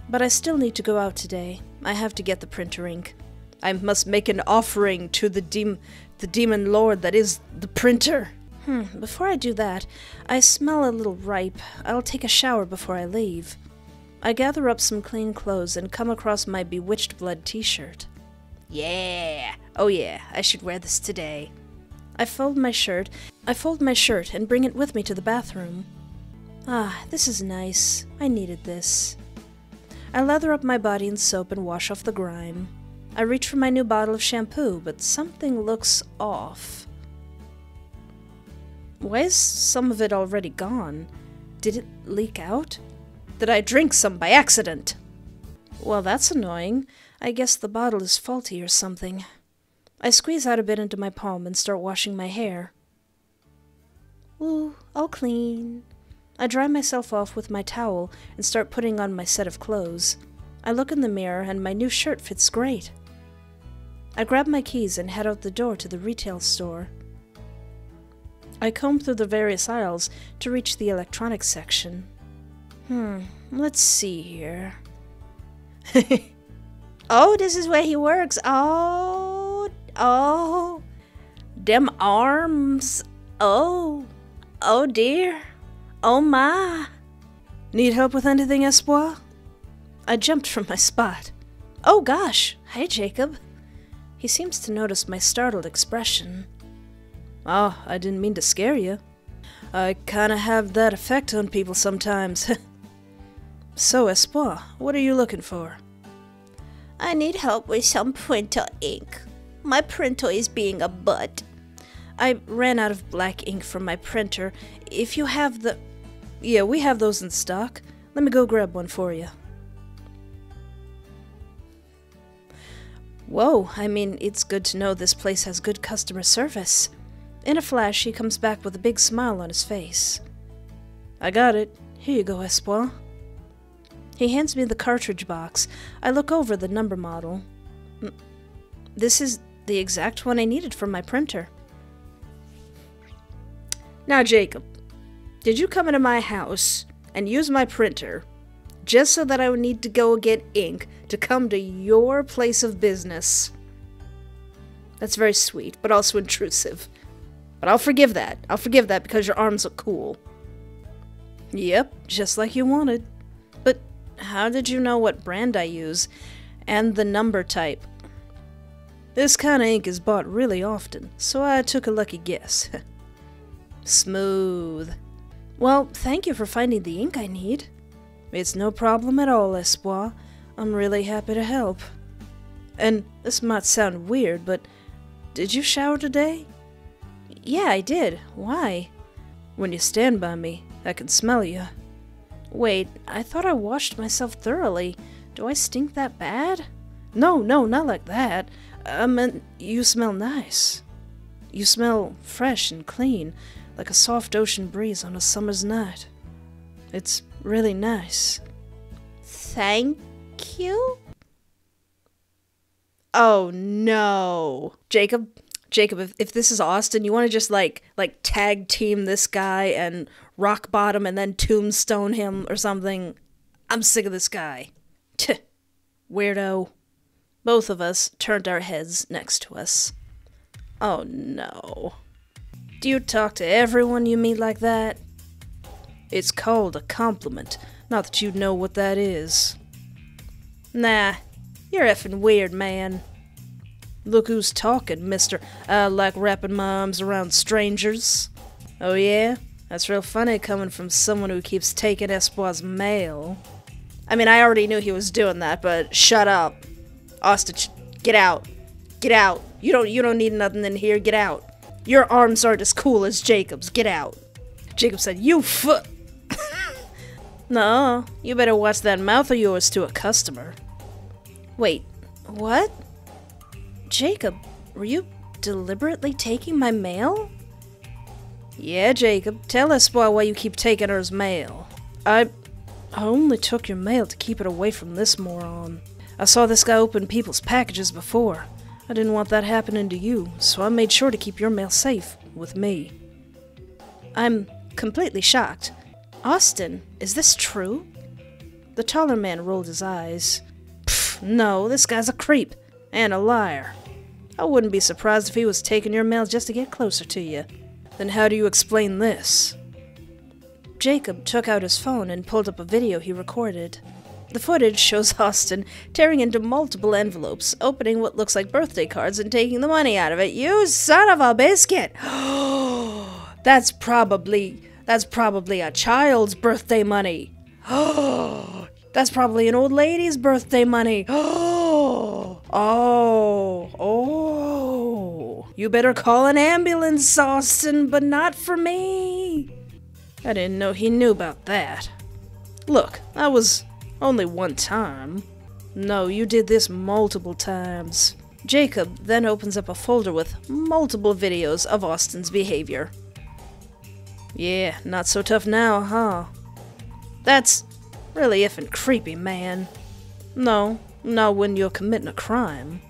But I still need to go out today. I have to get the printer ink. I must make an offering to the demon lord that is the printer. Before I do that, I smell a little ripe. I'll take a shower before I leave. I gather up some clean clothes and come across my Bewitched Blood t-shirt. Yeah! Oh yeah, I should wear this today. I fold my shirt and bring it with me to the bathroom. Ah, this is nice. I needed this. I lather up my body in soap and wash off the grime. I reach for my new bottle of shampoo, but something looks off. Why is some of it already gone? Did it leak out? Did I drink some by accident? Well, that's annoying. I guess the bottle is faulty or something. I squeeze out a bit into my palm and start washing my hair. Ooh, all clean. I dry myself off with my towel and start putting on my set of clothes. I look in the mirror and my new shirt fits great. I grab my keys and head out the door to the retail store. I comb through the various aisles to reach the electronics section. Let's see here. Oh, this is where he works. Oh, them arms. Oh dear. Oh my. Need help with anything, Espoir? I jumped from my spot. Oh gosh, hi Jacob. He seems to notice my startled expression. Oh, I didn't mean to scare you. I kinda have that effect on people sometimes. So, Espoir, what are you looking for? I need help with some printer ink. My printer is being a butt. I ran out of black ink from my printer. If you have the... Yeah, we have those in stock. Let me go grab one for you. Whoa, I mean, it's good to know this place has good customer service. In a flash, he comes back with a big smile on his face. I got it. Here you go, Espoir. He hands me the cartridge box. I look over the number model. This is the exact one I needed for my printer. Now, Jacob, did you come into my house and use my printer just so that I would need to go get ink to come to your place of business? That's very sweet, but also intrusive. But I'll forgive that. I'll forgive that because your arms look cool. Yep, just like you wanted. But how did you know what brand I use? And the number type? This kind of ink is bought really often, so I took a lucky guess. Smooth. Well, thank you for finding the ink I need. It's no problem at all, Espoir. I'm really happy to help. And this might sound weird, but did you shower today? Yeah, I did. Why? When you stand by me, I can smell you. Wait, I thought I washed myself thoroughly. Do I stink that bad? No, not like that. I meant you smell nice. You smell fresh and clean, like a soft ocean breeze on a summer's night. It's really nice. Thank you? Oh no. Jacob, if this is Austin, you want to just like tag team this guy and rock bottom and then tombstone him or something? I'm sick of this guy. Tch, weirdo. Both of us turned our heads next to us. Oh no. Do you talk to everyone you meet like that? It's called a compliment. Not that you know what that is. Nah, you're effing weird, man. Look who's talking, mister. I like wrapping my arms around strangers. Oh yeah? That's real funny coming from someone who keeps taking Espoir's mail. I mean, I already knew he was doing that, but shut up. Austin, get out. Get out. You don't need nothing in here. Get out. Your arms aren't as cool as Jacob's. Get out. Jacob said, you foot. No, you better watch that mouth of yours to a customer. Wait, what? Jacob, were you deliberately taking my mail? Yeah, Jacob, tell Espoir why you keep taking hers mail. I only took your mail to keep it away from this moron. I saw this guy open people's packages before. I didn't want that happening to you, so I made sure to keep your mail safe with me. I'm completely shocked. Austin, is this true? The taller man rolled his eyes. Pfft, no, this guy's a creep. And a liar. I wouldn't be surprised if he was taking your mail just to get closer to you. Then how do you explain this? Jacob took out his phone and pulled up a video he recorded. The footage shows Austin tearing into multiple envelopes, opening what looks like birthday cards and taking the money out of it. You son of a biscuit! That's probably a child's birthday money. That's probably an old lady's birthday money. Oh. You better call an ambulance, Austin, but not for me. I didn't know he knew about that. Look, that was only one time. No, you did this multiple times. Jacob then opens up a folder with multiple videos of Austin's behavior. Yeah, not so tough now, huh? That's really effing creepy, man. No, not when you're committing a crime.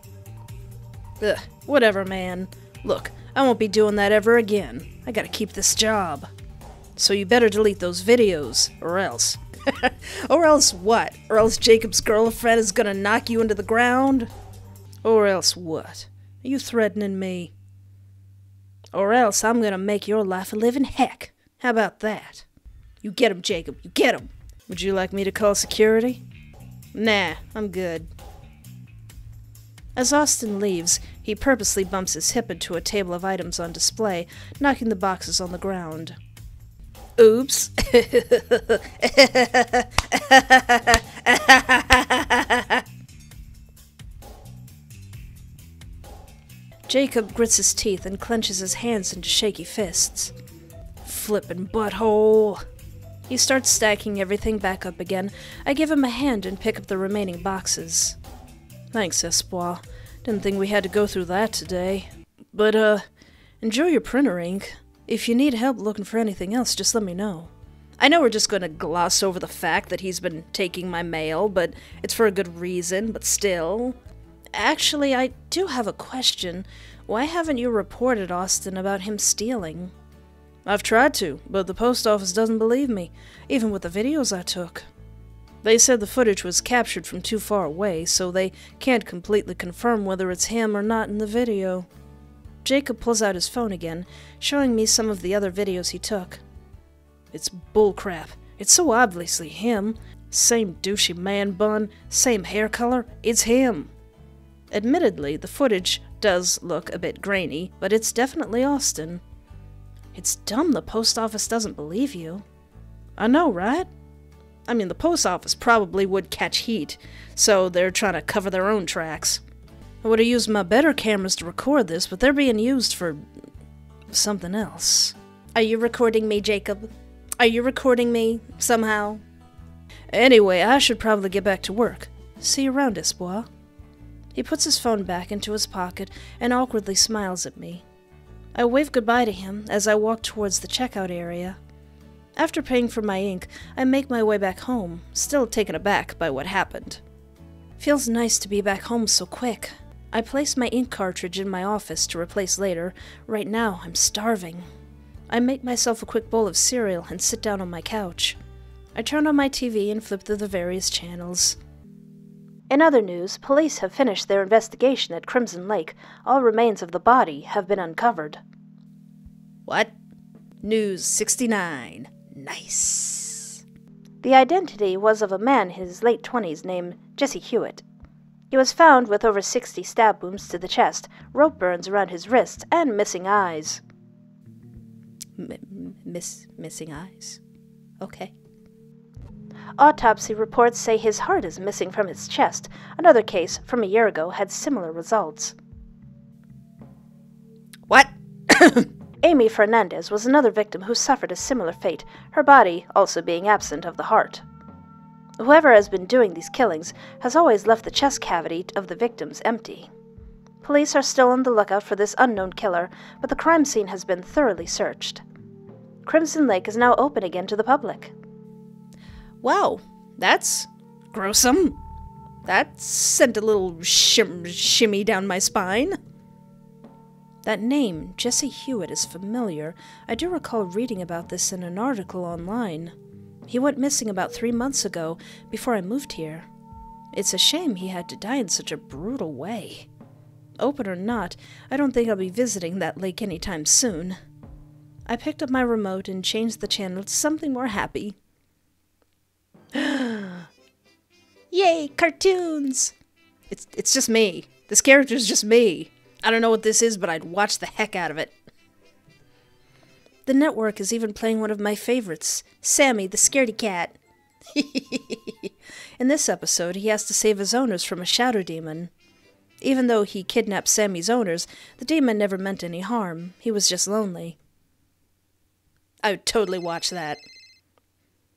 Ugh, whatever, man. Look, I won't be doing that ever again. I gotta keep this job. So you better delete those videos, or else. Or else what? Or else Jacob's girlfriend is gonna knock you into the ground? Or else what? Are you threatening me? Or else I'm gonna make your life a living heck. How about that? You get him, Jacob. You get him. Would you like me to call security? Nah, I'm good. As Austin leaves, he purposely bumps his hip into a table of items on display, knocking the boxes on the ground. Oops. Jacob grits his teeth and clenches his hands into shaky fists. Flippin' butthole. He starts stacking everything back up again. I give him a hand and pick up the remaining boxes. Thanks, Espoir. Didn't think we had to go through that today. But, enjoy your printer ink. If you need help looking for anything else, just let me know. I know we're just gonna gloss over the fact that he's been taking my mail, but it's for a good reason, but still. Actually, I do have a question. Why haven't you reported Austin about him stealing? I've tried to, but the post office doesn't believe me, even with the videos I took. They said the footage was captured from too far away, so they can't completely confirm whether it's him or not in the video. Jacob pulls out his phone again, showing me some of the other videos he took. It's bullcrap. It's so obviously him. Same douchey man bun, same hair color, it's him. Admittedly, the footage does look a bit grainy, but it's definitely Austin. It's dumb the post office doesn't believe you. I know, right? I mean, the post office probably would catch heat, so they're trying to cover their own tracks. I would have used my better cameras to record this, but they're being used for something else. Are you recording me, Jacob? Are you recording me, somehow? Anyway, I should probably get back to work. See you around, Espoir. He puts his phone back into his pocket and awkwardly smiles at me. I wave goodbye to him as I walk towards the checkout area. After paying for my ink, I make my way back home, still taken aback by what happened. Feels nice to be back home so quick. I place my ink cartridge in my office to replace later. Right now, I'm starving. I make myself a quick bowl of cereal and sit down on my couch. I turn on my TV and flip through the various channels. In other news, police have finished their investigation at Crimson Lake. All remains of the body have been uncovered. What? News 69. Nice. The identity was of a man in his late 20s named Jesse Hewitt. He was found with over 60 stab wounds to the chest, rope burns around his wrists, and missing eyes. Missing eyes? Okay. Autopsy reports say his heart is missing from his chest. Another case from a year ago had similar results. What? Amy Fernandez was another victim who suffered a similar fate, her body also being absent of the heart. Whoever has been doing these killings has always left the chest cavity of the victims empty. Police are still on the lookout for this unknown killer, but the crime scene has been thoroughly searched. Crimson Lake is now open again to the public. Wow, that's gruesome. That sent a little shimmy down my spine. That name, Jesse Hewitt, is familiar. I do recall reading about this in an article online. He went missing about 3 months ago, before I moved here. It's a shame he had to die in such a brutal way. Open or not, I don't think I'll be visiting that lake anytime soon. I picked up my remote and changed the channel to something more happy. Yay, cartoons! It's just me. This character's just me. I don't know what this is, but I'd watch the heck out of it. The network is even playing one of my favorites, Sammy the Scaredy Cat. In this episode, he has to save his owners from a shadow demon. Even though he kidnapped Sammy's owners, the demon never meant any harm. He was just lonely. I would totally watch that.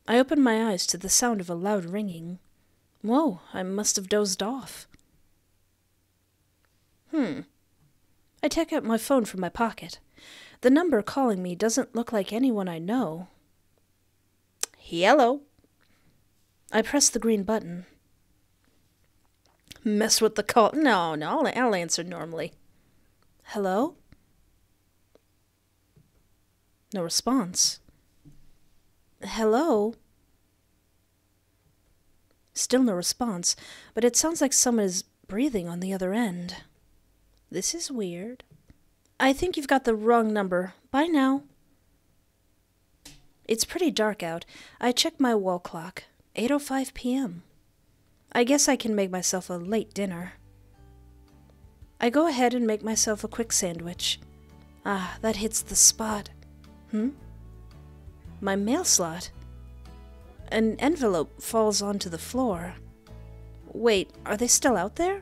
I opened my eyes to the sound of a loud ringing. Whoa, I must have dozed off. I take out my phone from my pocket. The number calling me doesn't look like anyone I know. Hello. I press the green button. Mess with the call. No, I'll answer normally. Hello? No response. Hello? Still no response, but it sounds like someone is breathing on the other end. This is weird. I think you've got the wrong number. Bye now. It's pretty dark out. I check my wall clock. 8:05 p.m. I guess I can make myself a late dinner. I go ahead and make myself a quick sandwich. Ah, that hits the spot. My mail slot. An envelope falls onto the floor. Wait, are they still out there?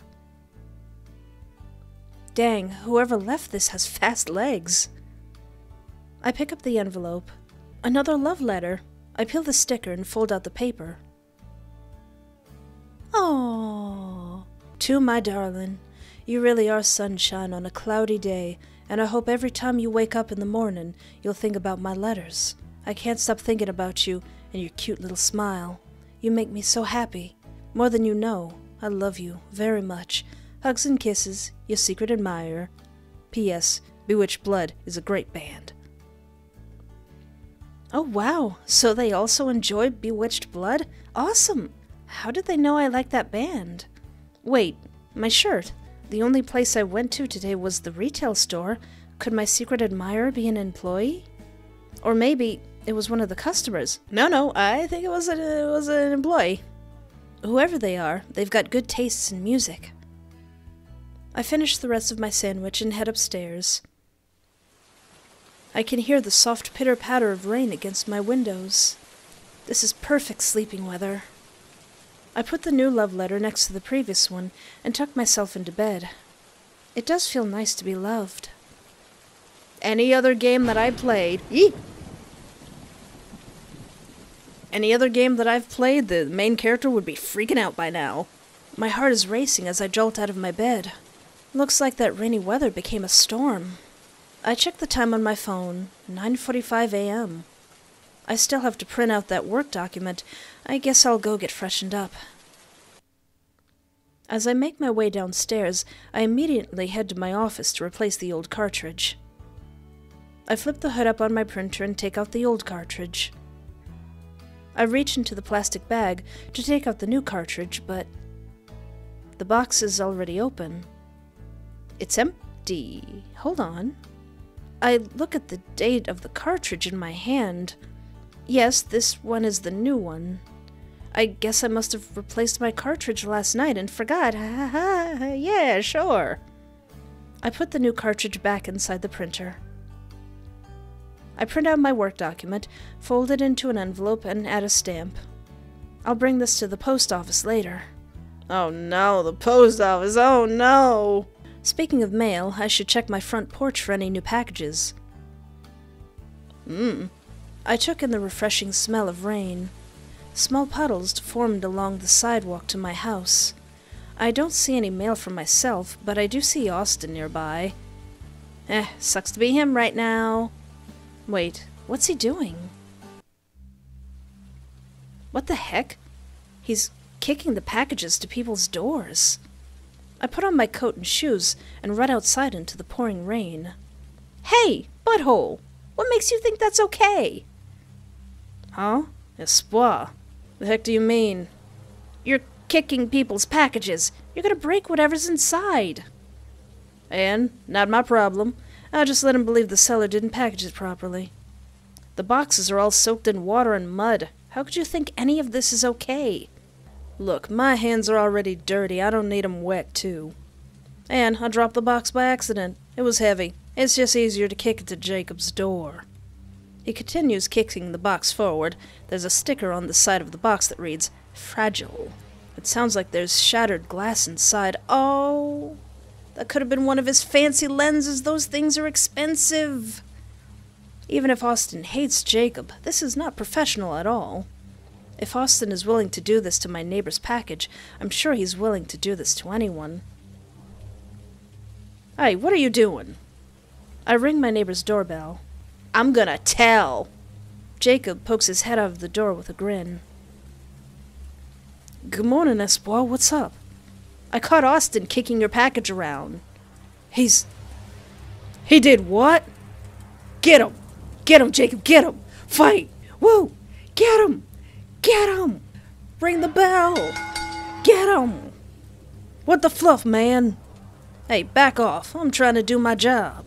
Dang, whoever left this has fast legs. I pick up the envelope. Another love letter. I peel the sticker and fold out the paper. Oh, to my darling, you really are sunshine on a cloudy day, and I hope every time you wake up in the morning, you'll think about my letters. I can't stop thinking about you and your cute little smile. You make me so happy. More than you know. I love you very much. Hugs and kisses, your secret admirer. P.S. Bewitched Blood is a great band. Oh wow, so they also enjoy Bewitched Blood? Awesome! How did they know I like that band? Wait, my shirt. The only place I went to today was the retail store. Could my secret admirer be an employee? Or maybe it was one of the customers. No, I think it was an employee. Whoever they are, they've got good tastes in music. I finish the rest of my sandwich and head upstairs. I can hear the soft pitter-patter of rain against my windows. This is perfect sleeping weather. I put the new love letter next to the previous one and tuck myself into bed. It does feel nice to be loved. Any other game that I've played, the main character would be freaking out by now. My heart is racing as I jolt out of my bed. Looks like that rainy weather became a storm. I check the time on my phone, 9:45 a.m. I still have to print out that work document. I guess I'll go get freshened up. As I make my way downstairs, I immediately head to my office to replace the old cartridge. I flip the hood up on my printer and take out the old cartridge. I reach into the plastic bag to take out the new cartridge, but the box is already open. It's empty. Hold on. I look at the date of the cartridge in my hand. Yes, this one is the new one. I guess I must have replaced my cartridge last night and forgot. Yeah, sure. I put the new cartridge back inside the printer. I print out my work document, fold it into an envelope, and add a stamp. I'll bring this to the post office later. Oh no, the post office, oh no! Speaking of mail, I should check my front porch for any new packages. I took in the refreshing smell of rain. Small puddles formed along the sidewalk to my house. I don't see any mail for myself, but I do see Austin nearby. Sucks to be him right now. Wait, what's he doing? What the heck? He's kicking the packages to people's doors. I put on my coat and shoes and run outside into the pouring rain. Hey, butthole! What makes you think that's okay? Huh? Espoir. The heck do you mean? You're kicking people's packages. You're gonna break whatever's inside. And not my problem. I'll just let him believe the seller didn't package it properly. The boxes are all soaked in water and mud. How could you think any of this is okay? Look, my hands are already dirty. I don't need 'em wet, too. And I dropped the box by accident. It was heavy. It's just easier to kick it to Jacob's door. He continues kicking the box forward. There's a sticker on the side of the box that reads, "Fragile." It sounds like there's shattered glass inside. Oh, that could have been one of his fancy lenses. Those things are expensive. Even if Austin hates Jacob, this is not professional at all. If Austin is willing to do this to my neighbor's package, I'm sure he's willing to do this to anyone. Hey, what are you doing? I ring my neighbor's doorbell. I'm gonna tell. Jacob pokes his head out of the door with a grin. Good morning, Espoir. What's up? I caught Austin kicking your package around. He did what? Get him! Get him, Jacob! Get him! Fight! Woo! Get him! Get him! Ring the bell! Get him! What the fluff, man? Hey, back off. I'm trying to do my job.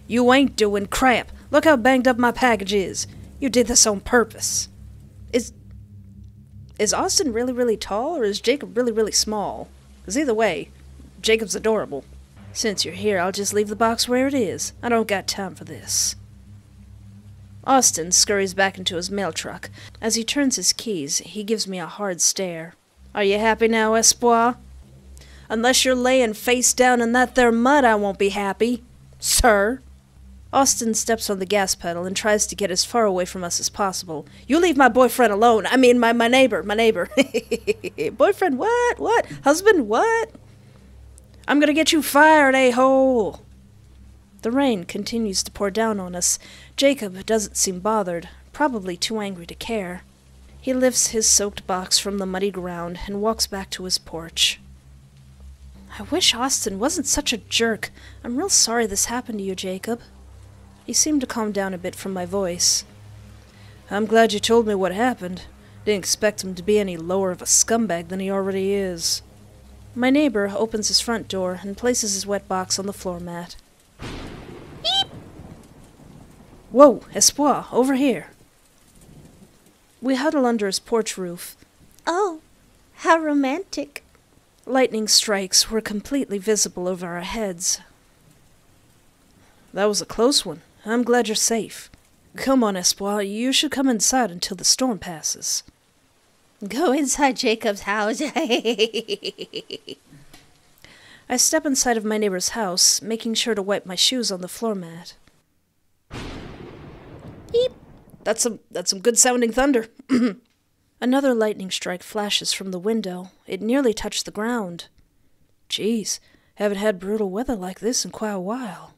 You ain't doing crap. Look how banged up my package is. You did this on purpose. Is Austin really, really tall, or is Jacob really, really small? Because either way, Jacob's adorable. Since you're here, I'll just leave the box where it is. I don't got time for this. Austin scurries back into his mail truck. As he turns his keys, he gives me a hard stare. Are you happy now, Espoir? Unless you're laying face down in that there mud, I won't be happy. Sir? Austin steps on the gas pedal and tries to get as far away from us as possible. You leave my boyfriend alone. I mean, my neighbor. Boyfriend, what? What? Husband, what? I'm gonna get you fired, a-hole. The rain continues to pour down on us. Jacob doesn't seem bothered, probably too angry to care. He lifts his soaked box from the muddy ground and walks back to his porch. I wish Austin wasn't such a jerk. I'm real sorry this happened to you, Jacob. He seemed to calm down a bit from my voice. I'm glad you told me what happened. Didn't expect him to be any lower of a scumbag than he already is. My neighbor opens his front door and places his wet box on the floor mat. Beep! Whoa, Espoir, over here. We huddle under his porch roof. Oh, how romantic. Lightning strikes were completely visible over our heads. That was a close one. I'm glad you're safe. Come on, Espoir, you should come inside until the storm passes. Go inside Jacob's house. I step inside of my neighbor's house, making sure to wipe my shoes on the floor mat. Beep. That's some good sounding thunder. Another lightning strike flashes from the window. It nearly touched the ground. Geez, haven't had brutal weather like this in quite a while.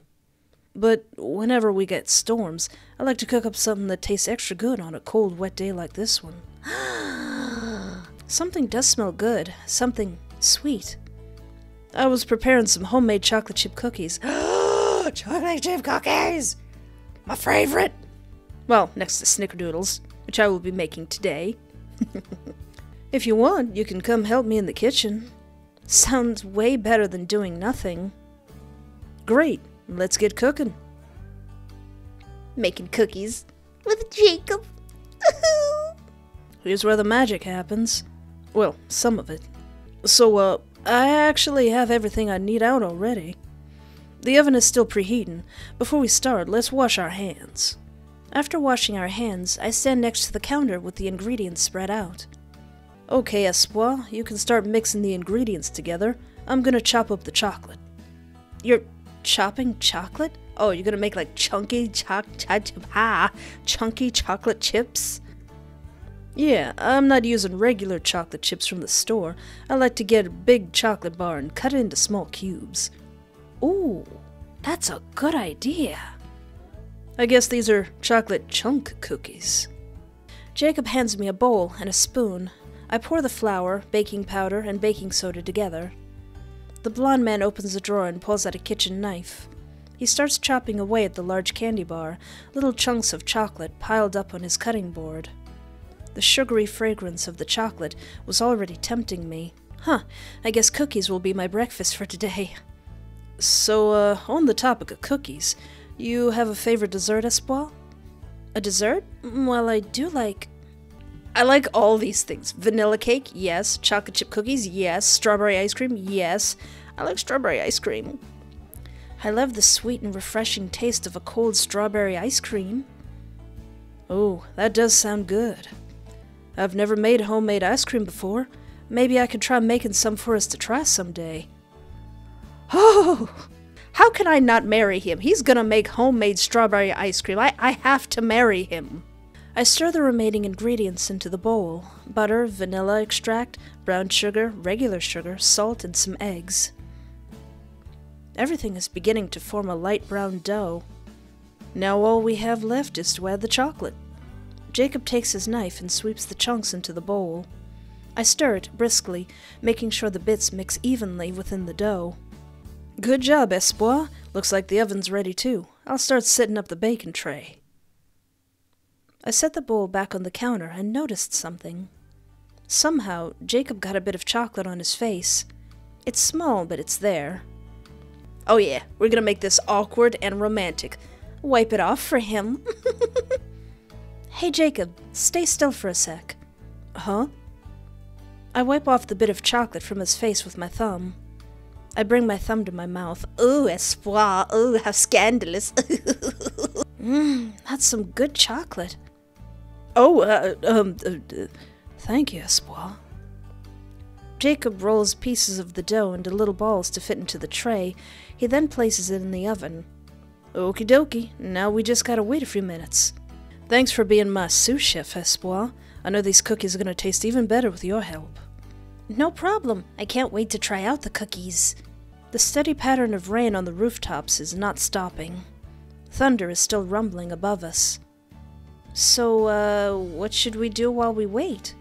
But whenever we get storms, I like to cook up something that tastes extra good on a cold, wet day like this one. Something does smell good. Something sweet. I was preparing some homemade chocolate chip cookies. Chocolate chip cookies! My favorite! Well, next to snickerdoodles, which I will be making today. If you want, you can come help me in the kitchen. Sounds way better than doing nothing. Great, let's get cooking. Making cookies with Jacob. Here's where the magic happens. Well, some of it. So, I actually have everything I need out already. The oven is still preheating. Before we start, let's wash our hands. After washing our hands, I stand next to the counter with the ingredients spread out. Okay, Espoir, you can start mixing the ingredients together. I'm gonna chop up the chocolate. You're chopping chocolate? Oh, you're gonna make like chunky chocolate chips? Yeah, I'm not using regular chocolate chips from the store. I like to get a big chocolate bar and cut it into small cubes. Ooh, that's a good idea. I guess these are chocolate chunk cookies. Jacob hands me a bowl and a spoon. I pour the flour, baking powder, and baking soda together. The blond man opens a drawer and pulls out a kitchen knife. He starts chopping away at the large candy bar, little chunks of chocolate piled up on his cutting board. The sugary fragrance of the chocolate was already tempting me. I guess cookies will be my breakfast for today. So, on the topic of cookies, you have a favorite dessert, Espoir? A dessert? Well, I like all these things. Vanilla cake, yes. Chocolate chip cookies, yes. Strawberry ice cream, yes. I like strawberry ice cream. I love the sweet and refreshing taste of a cold strawberry ice cream. Oh, that does sound good. I've never made homemade ice cream before. Maybe I could try making some for us to try someday. Oh! How can I not marry him? He's gonna make homemade strawberry ice cream. I have to marry him. I stir the remaining ingredients into the bowl. Butter, vanilla extract, brown sugar, regular sugar, salt, and some eggs. Everything is beginning to form a light brown dough. Now all we have left is to add the chocolate. Jacob takes his knife and sweeps the chunks into the bowl. I stir it briskly, making sure the bits mix evenly within the dough. Good job, Espoir. Looks like the oven's ready too. I'll start setting up the baking tray. I set the bowl back on the counter and noticed something. Somehow, Jacob got a bit of chocolate on his face. It's small, but it's there. Oh yeah, we're gonna make this awkward and romantic. Wipe it off for him. Hey Jacob, stay still for a sec. Huh? I wipe off the bit of chocolate from his face with my thumb. I bring my thumb to my mouth. Ooh, Espoir. Ooh, how scandalous. That's some good chocolate. Oh, thank you, Espoir. Jacob rolls pieces of the dough into little balls to fit into the tray. He then places it in the oven. Okie dokie, now we just gotta wait a few minutes. Thanks for being my sous chef, Espoir. I know these cookies are gonna taste even better with your help. No problem. I can't wait to try out the cookies. The steady pattern of rain on the rooftops is not stopping. Thunder is still rumbling above us. So, what should we do while we wait?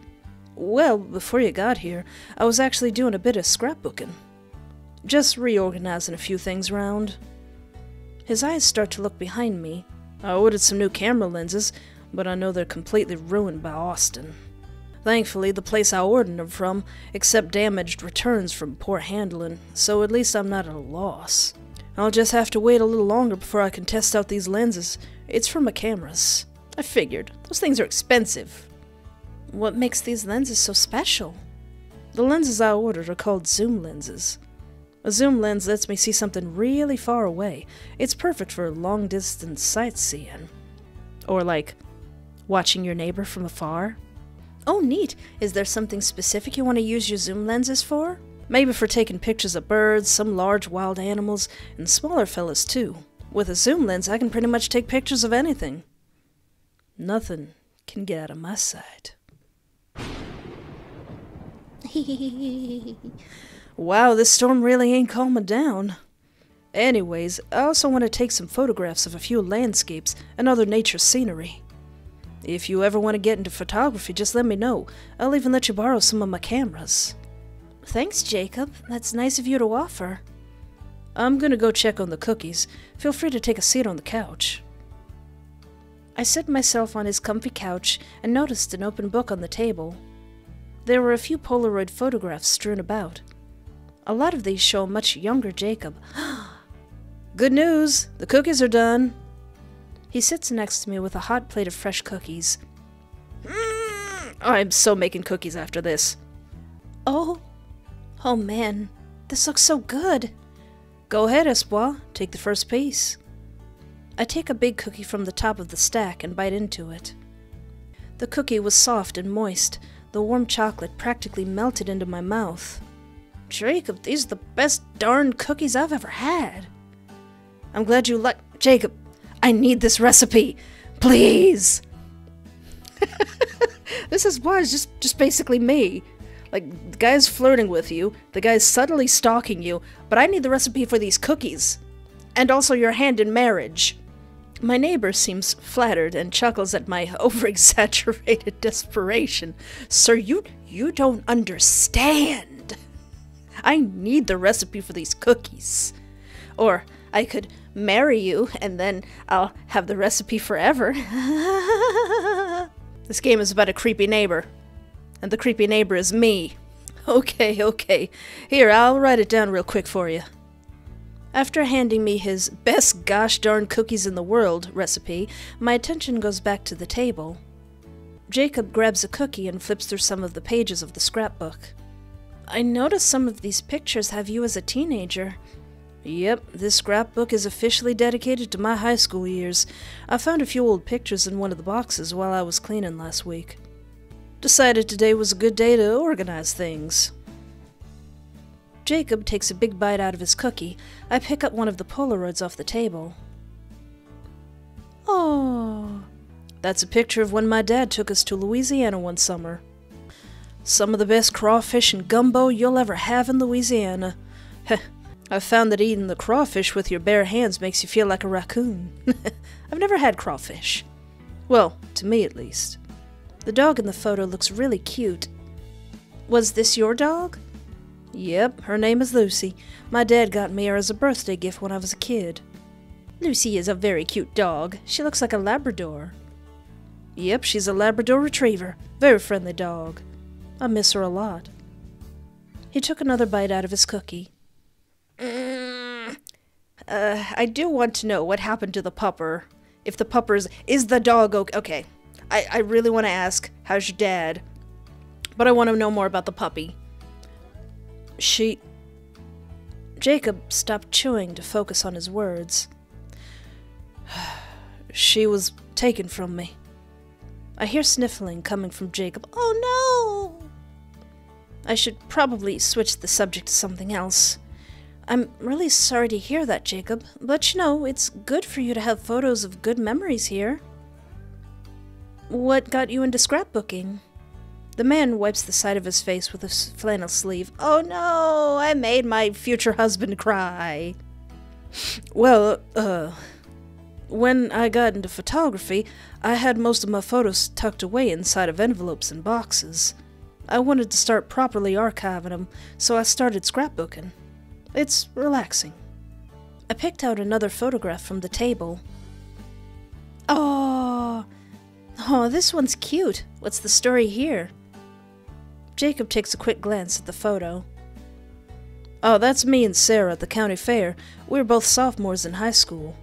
Well, before you got here, I was actually doing a bit of scrapbooking. Just reorganizing a few things around. His eyes start to look behind me. I ordered some new camera lenses, but I know they're completely ruined by Austin. Thankfully, the place I ordered them from accept damaged returns from poor handling, so at least I'm not at a loss. I'll just have to wait a little longer before I can test out these lenses. It's for my cameras. I figured. Those things are expensive. What makes these lenses so special? The lenses I ordered are called zoom lenses. A zoom lens lets me see something really far away. It's perfect for long-distance sightseeing. Or like, watching your neighbor from afar. Oh, neat. Is there something specific you want to use your zoom lenses for? Maybe for taking pictures of birds, some large wild animals, and smaller fellas too. With a zoom lens, I can pretty much take pictures of anything. Nothing can get out of my sight. Wow, this storm really ain't calming down. Anyways, I also want to take some photographs of a few landscapes and other nature scenery. If you ever want to get into photography, just let me know. I'll even let you borrow some of my cameras. Thanks, Jacob. That's nice of you to offer. I'm gonna go check on the cookies. Feel free to take a seat on the couch. I set myself on his comfy couch and noticed an open book on the table. There were a few Polaroid photographs strewn about. A lot of these show a much younger Jacob. Good news! The cookies are done! He sits next to me with a hot plate of fresh cookies. I'm so making cookies after this. Oh man, this looks so good. Go ahead, Espoir. Take the first piece. I take a big cookie from the top of the stack and bite into it. The cookie was soft and moist. The warm chocolate practically melted into my mouth. Jacob, these are the best darn cookies I've ever had. I'm glad you like... Jacob, I need this recipe. Please! This is what is just basically me. Like, the guy's flirting with you, the guy's subtly stalking you, but I need the recipe for these cookies. And also your hand in marriage. My neighbor seems flattered and chuckles at my over-exaggerated desperation. Sir, you don't understand. I need the recipe for these cookies. Or I could marry you, and then I'll have the recipe forever. This game is about a creepy neighbor. And the creepy neighbor is me. Okay. Here, I'll write it down real quick for you. After handing me his best gosh darn cookies in the world recipe, my attention goes back to the table. Jacob grabs a cookie and flips through some of the pages of the scrapbook. I notice some of these pictures have you as a teenager. Yep, this scrapbook is officially dedicated to my high school years. I found a few old pictures in one of the boxes while I was cleaning last week. Decided today was a good day to organize things. Jacob takes a big bite out of his cookie. I pick up one of the Polaroids off the table. Oh, that's a picture of when my dad took us to Louisiana one summer. Some of the best crawfish and gumbo you'll ever have in Louisiana. Heh, I've found that eating the crawfish with your bare hands makes you feel like a raccoon. I've never had crawfish. Well, to me at least. The dog in the photo looks really cute. Was this your dog? Yep, her name is Lucy. My dad got me her as a birthday gift when I was a kid. Lucy is a very cute dog. She looks like a Labrador. Yep, she's a Labrador Retriever. Very friendly dog. I miss her a lot. He took another bite out of his cookie. I do want to know what happened to the pupper. If the pupper is the dog okay? I really want to ask, how's your dad? But I want to know more about the puppy. Jacob stopped chewing to focus on his words. She was taken from me. I hear sniffling coming from Jacob. Oh no! I should probably switch the subject to something else. I'm really sorry to hear that, Jacob, but you know, it's good for you to have photos of good memories here. What got you into scrapbooking? The man wipes the side of his face with a flannel sleeve. Oh no, I made my future husband cry. Well, when I got into photography, I had most of my photos tucked away inside of envelopes and boxes. I wanted to start properly archiving them, so I started scrapbooking. It's relaxing. I picked out another photograph from the table. Oh, this one's cute. What's the story here? Jacob takes a quick glance at the photo. Oh, that's me and Sarah at the county fair. We were both sophomores in high school.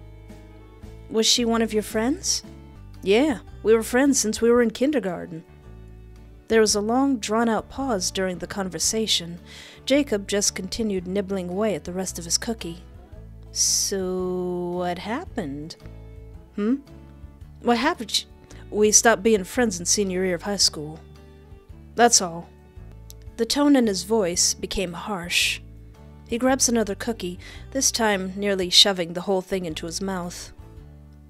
Was she one of your friends? Yeah, we were friends since we were in kindergarten. There was a long, drawn-out pause during the conversation. Jacob just continued nibbling away at the rest of his cookie. So, what happened? What happened? We stopped being friends in senior year of high school. That's all. The tone in his voice became harsh. He grabs another cookie, this time nearly shoving the whole thing into his mouth.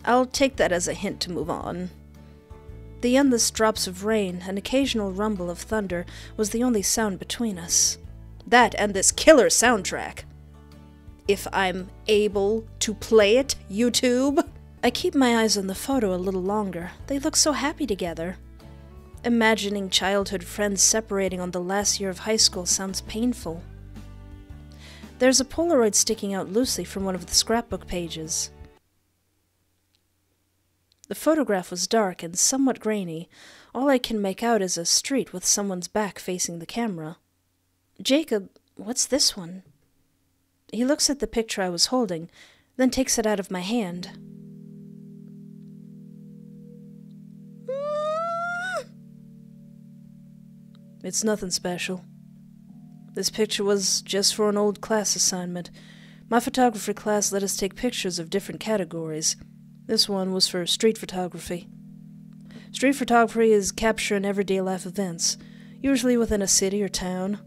I'll take that as a hint to move on. The endless drops of rain and occasional rumble of thunder was the only sound between us. That and this killer soundtrack. If I'm able to play it, YouTube. I keep my eyes on the photo a little longer. They look so happy together. Imagining childhood friends separating on the last year of high school sounds painful. There's a Polaroid sticking out loosely from one of the scrapbook pages. The photograph was dark and somewhat grainy. All I can make out is a street with someone's back facing the camera. Jacob, what's this one? He looks at the picture I was holding, then takes it out of my hand. It's nothing special. This picture was just for an old class assignment. My photography class let us take pictures of different categories. This one was for street photography. Street photography is capturing everyday life events, usually within a city or town.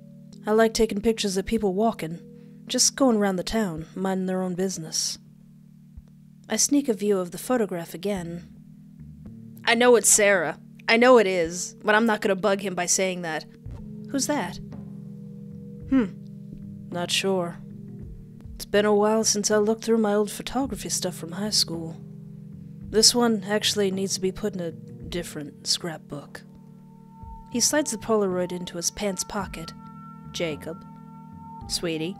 I like taking pictures of people walking, just going around the town, minding their own business. I sneak a view of the photograph again. I know it's Sarah. I know it is, but I'm not gonna bug him by saying that. Who's that? Not sure. It's been a while since I looked through my old photography stuff from high school. This one actually needs to be put in a different scrapbook. He slides the Polaroid into his pants pocket. Jacob. Sweetie.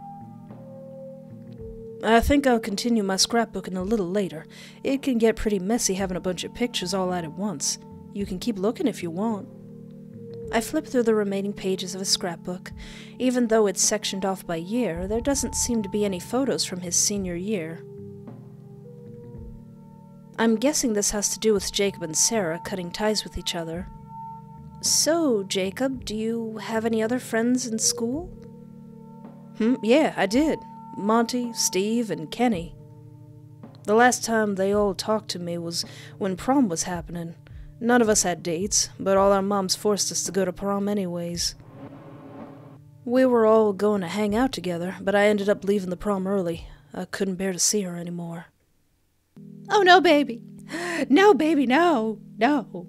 I think I'll continue my scrapbooking a little later. It can get pretty messy having a bunch of pictures all out at once. You can keep looking if you want. I flip through the remaining pages of his scrapbook. Even though it's sectioned off by year, there doesn't seem to be any photos from his senior year. I'm guessing this has to do with Jacob and Sarah cutting ties with each other. So, Jacob, do you have any other friends in school? Yeah, I did. Monty, Steve, and Kenny. The last time they all talked to me was when prom was happening. None of us had dates, but all our moms forced us to go to prom anyways. We were all going to hang out together, but I ended up leaving the prom early. I couldn't bear to see her anymore. Oh, no, baby. No, baby, no. No.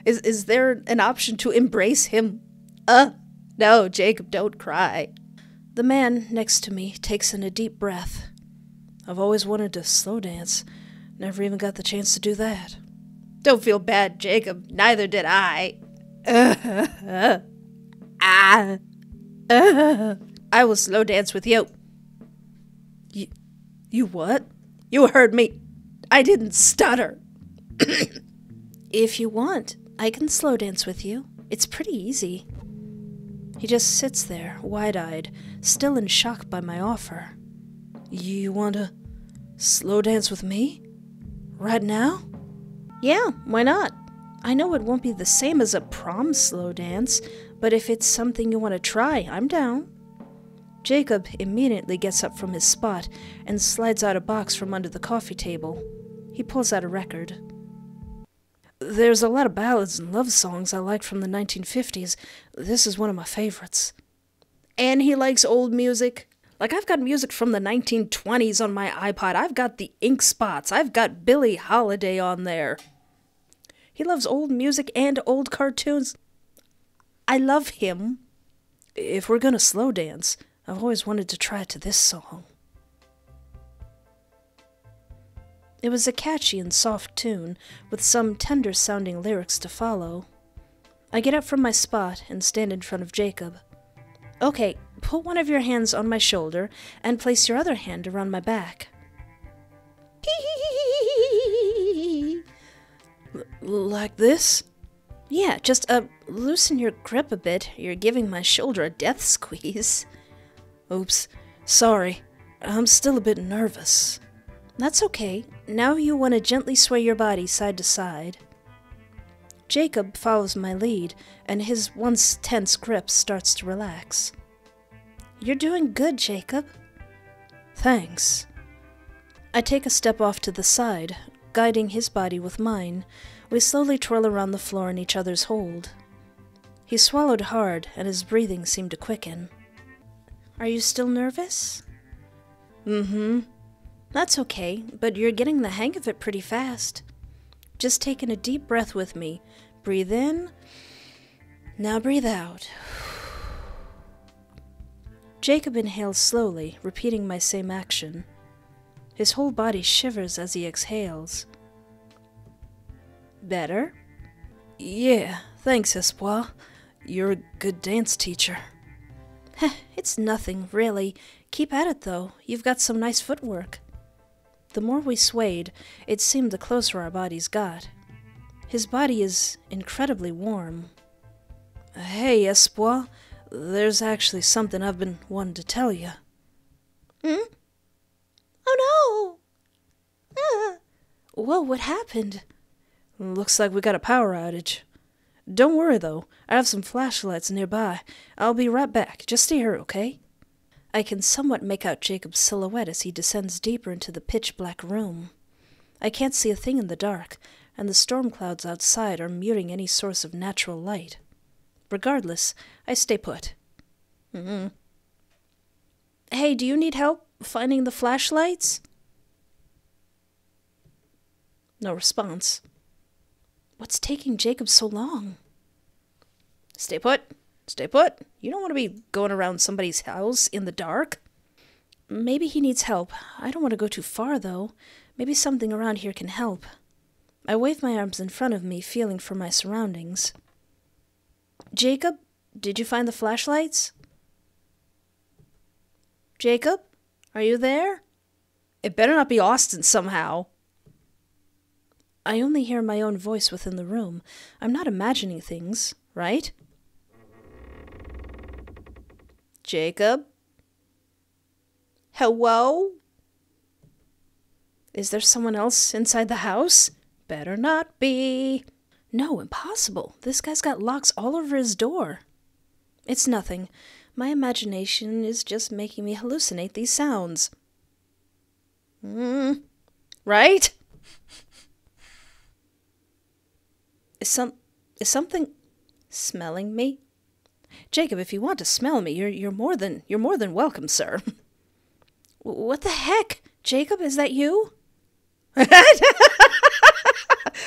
Is there an option to embrace him? No, Jacob, don't cry. The man next to me takes in a deep breath. I've always wanted to slow dance. Never even got the chance to do that. Don't feel bad, Jacob. Neither did I. I will slow dance with you. You what? You heard me. I didn't stutter. If you want, I can slow dance with you. It's pretty easy. He just sits there, wide-eyed, still in shock by my offer. You want to slow dance with me? Right now? Yeah, why not? I know it won't be the same as a prom slow dance, but if it's something you want to try, I'm down. Jacob immediately gets up from his spot and slides out a box from under the coffee table. He pulls out a record. There's a lot of ballads and love songs I liked from the 1950s. This is one of my favorites. And he likes old music. Like, I've got music from the 1920s on my iPod. I've got the Ink Spots. I've got Billie Holiday on there. He loves old music and old cartoons. I love him. If we're gonna slow dance, I've always wanted to try it to this song. It was a catchy and soft tune, with some tender-sounding lyrics to follow. I get up from my spot and stand in front of Jacob. Okay, put one of your hands on my shoulder and place your other hand around my back. Like this? Yeah, just loosen your grip a bit. You're giving my shoulder a death squeeze. Oops, sorry. I'm still a bit nervous. That's okay. Now you want to gently sway your body side to side. Jacob follows my lead, and his once tense grip starts to relax. You're doing good, Jacob. Thanks. I take a step off to the side, guiding his body with mine. We slowly twirl around the floor in each other's hold. He swallowed hard, and his breathing seemed to quicken. Are you still nervous? Mm-hmm. That's okay, but you're getting the hang of it pretty fast. Just take in a deep breath with me. Breathe in. Now breathe out. Jacob inhales slowly, repeating my same action. His whole body shivers as he exhales. Better? Yeah, thanks, Espoir. You're a good dance teacher. Heh, it's nothing, really. Keep at it, though. You've got some nice footwork. The more we swayed, it seemed the closer our bodies got. His body is incredibly warm. Hey, Espoir, there's actually something I've been wanting to tell you. Hmm? Oh no! Whoa, what happened? Looks like we got a power outage. Don't worry, though. I have some flashlights nearby. I'll be right back. Just stay here, okay? I can somewhat make out Jacob's silhouette as he descends deeper into the pitch-black room. I can't see a thing in the dark, and the storm clouds outside are muting any source of natural light. Regardless, I stay put. Hey, do you need help finding the flashlights? No response. What's taking Jacob so long? Stay put. Stay put. You don't want to be going around somebody's house in the dark. Maybe he needs help. I don't want to go too far, though. Maybe something around here can help. I wave my arms in front of me, feeling for my surroundings. Jacob, did you find the flashlights? Jacob, are you there? It better not be Austin somehow. I only hear my own voice within the room. I'm not imagining things, right? Jacob? Hello? Is there someone else inside the house? Better not be. No, impossible. This guy's got locks all over his door. It's nothing. My imagination is just making me hallucinate these sounds. Right? Is something smelling me? Jacob, if you want to smell me, you're more than welcome, sir. What the heck? Jacob, is that you?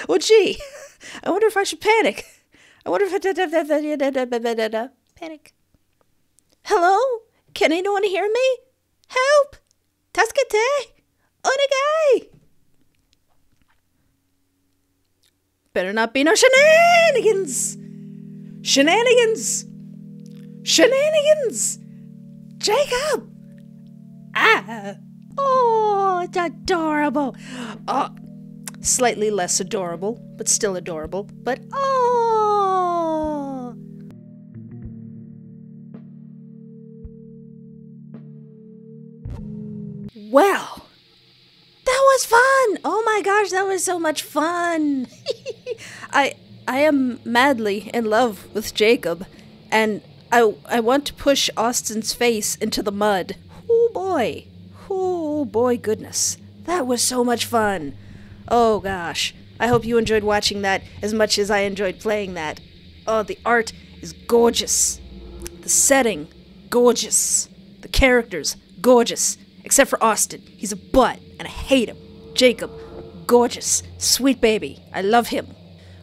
Well, gee, I wonder if I should panic. I wonder if panic. Hello? Can anyone hear me? Help! Tasukete! Onegai! Better not be no shenanigans! Shenanigans! Shenanigans! Jacob! Ah! Oh, it's adorable. Oh, slightly less adorable, but still adorable. But oh! Well, that was fun! Oh my gosh, that was so much fun! I am madly in love with Jacob, and I want to push Austin's face into the mud. Oh boy. Oh boy, goodness. That was so much fun. Oh gosh. I hope you enjoyed watching that as much as I enjoyed playing that. Oh, the art is gorgeous. The setting, gorgeous. The characters, gorgeous. Except for Austin. He's a butt, and I hate him. Jacob, gorgeous. Sweet baby. I love him.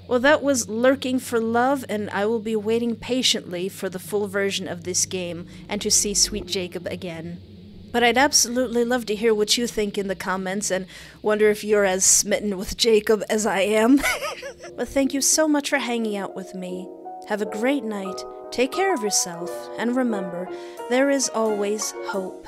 Well, that was Lurking for Love, and I will be waiting patiently for the full version of this game and to see sweet Jacob again. But I'd absolutely love to hear what you think in the comments and wonder if you're as smitten with Jacob as I am. But thank you so much for hanging out with me. Have a great night, take care of yourself, and remember, there is always hope.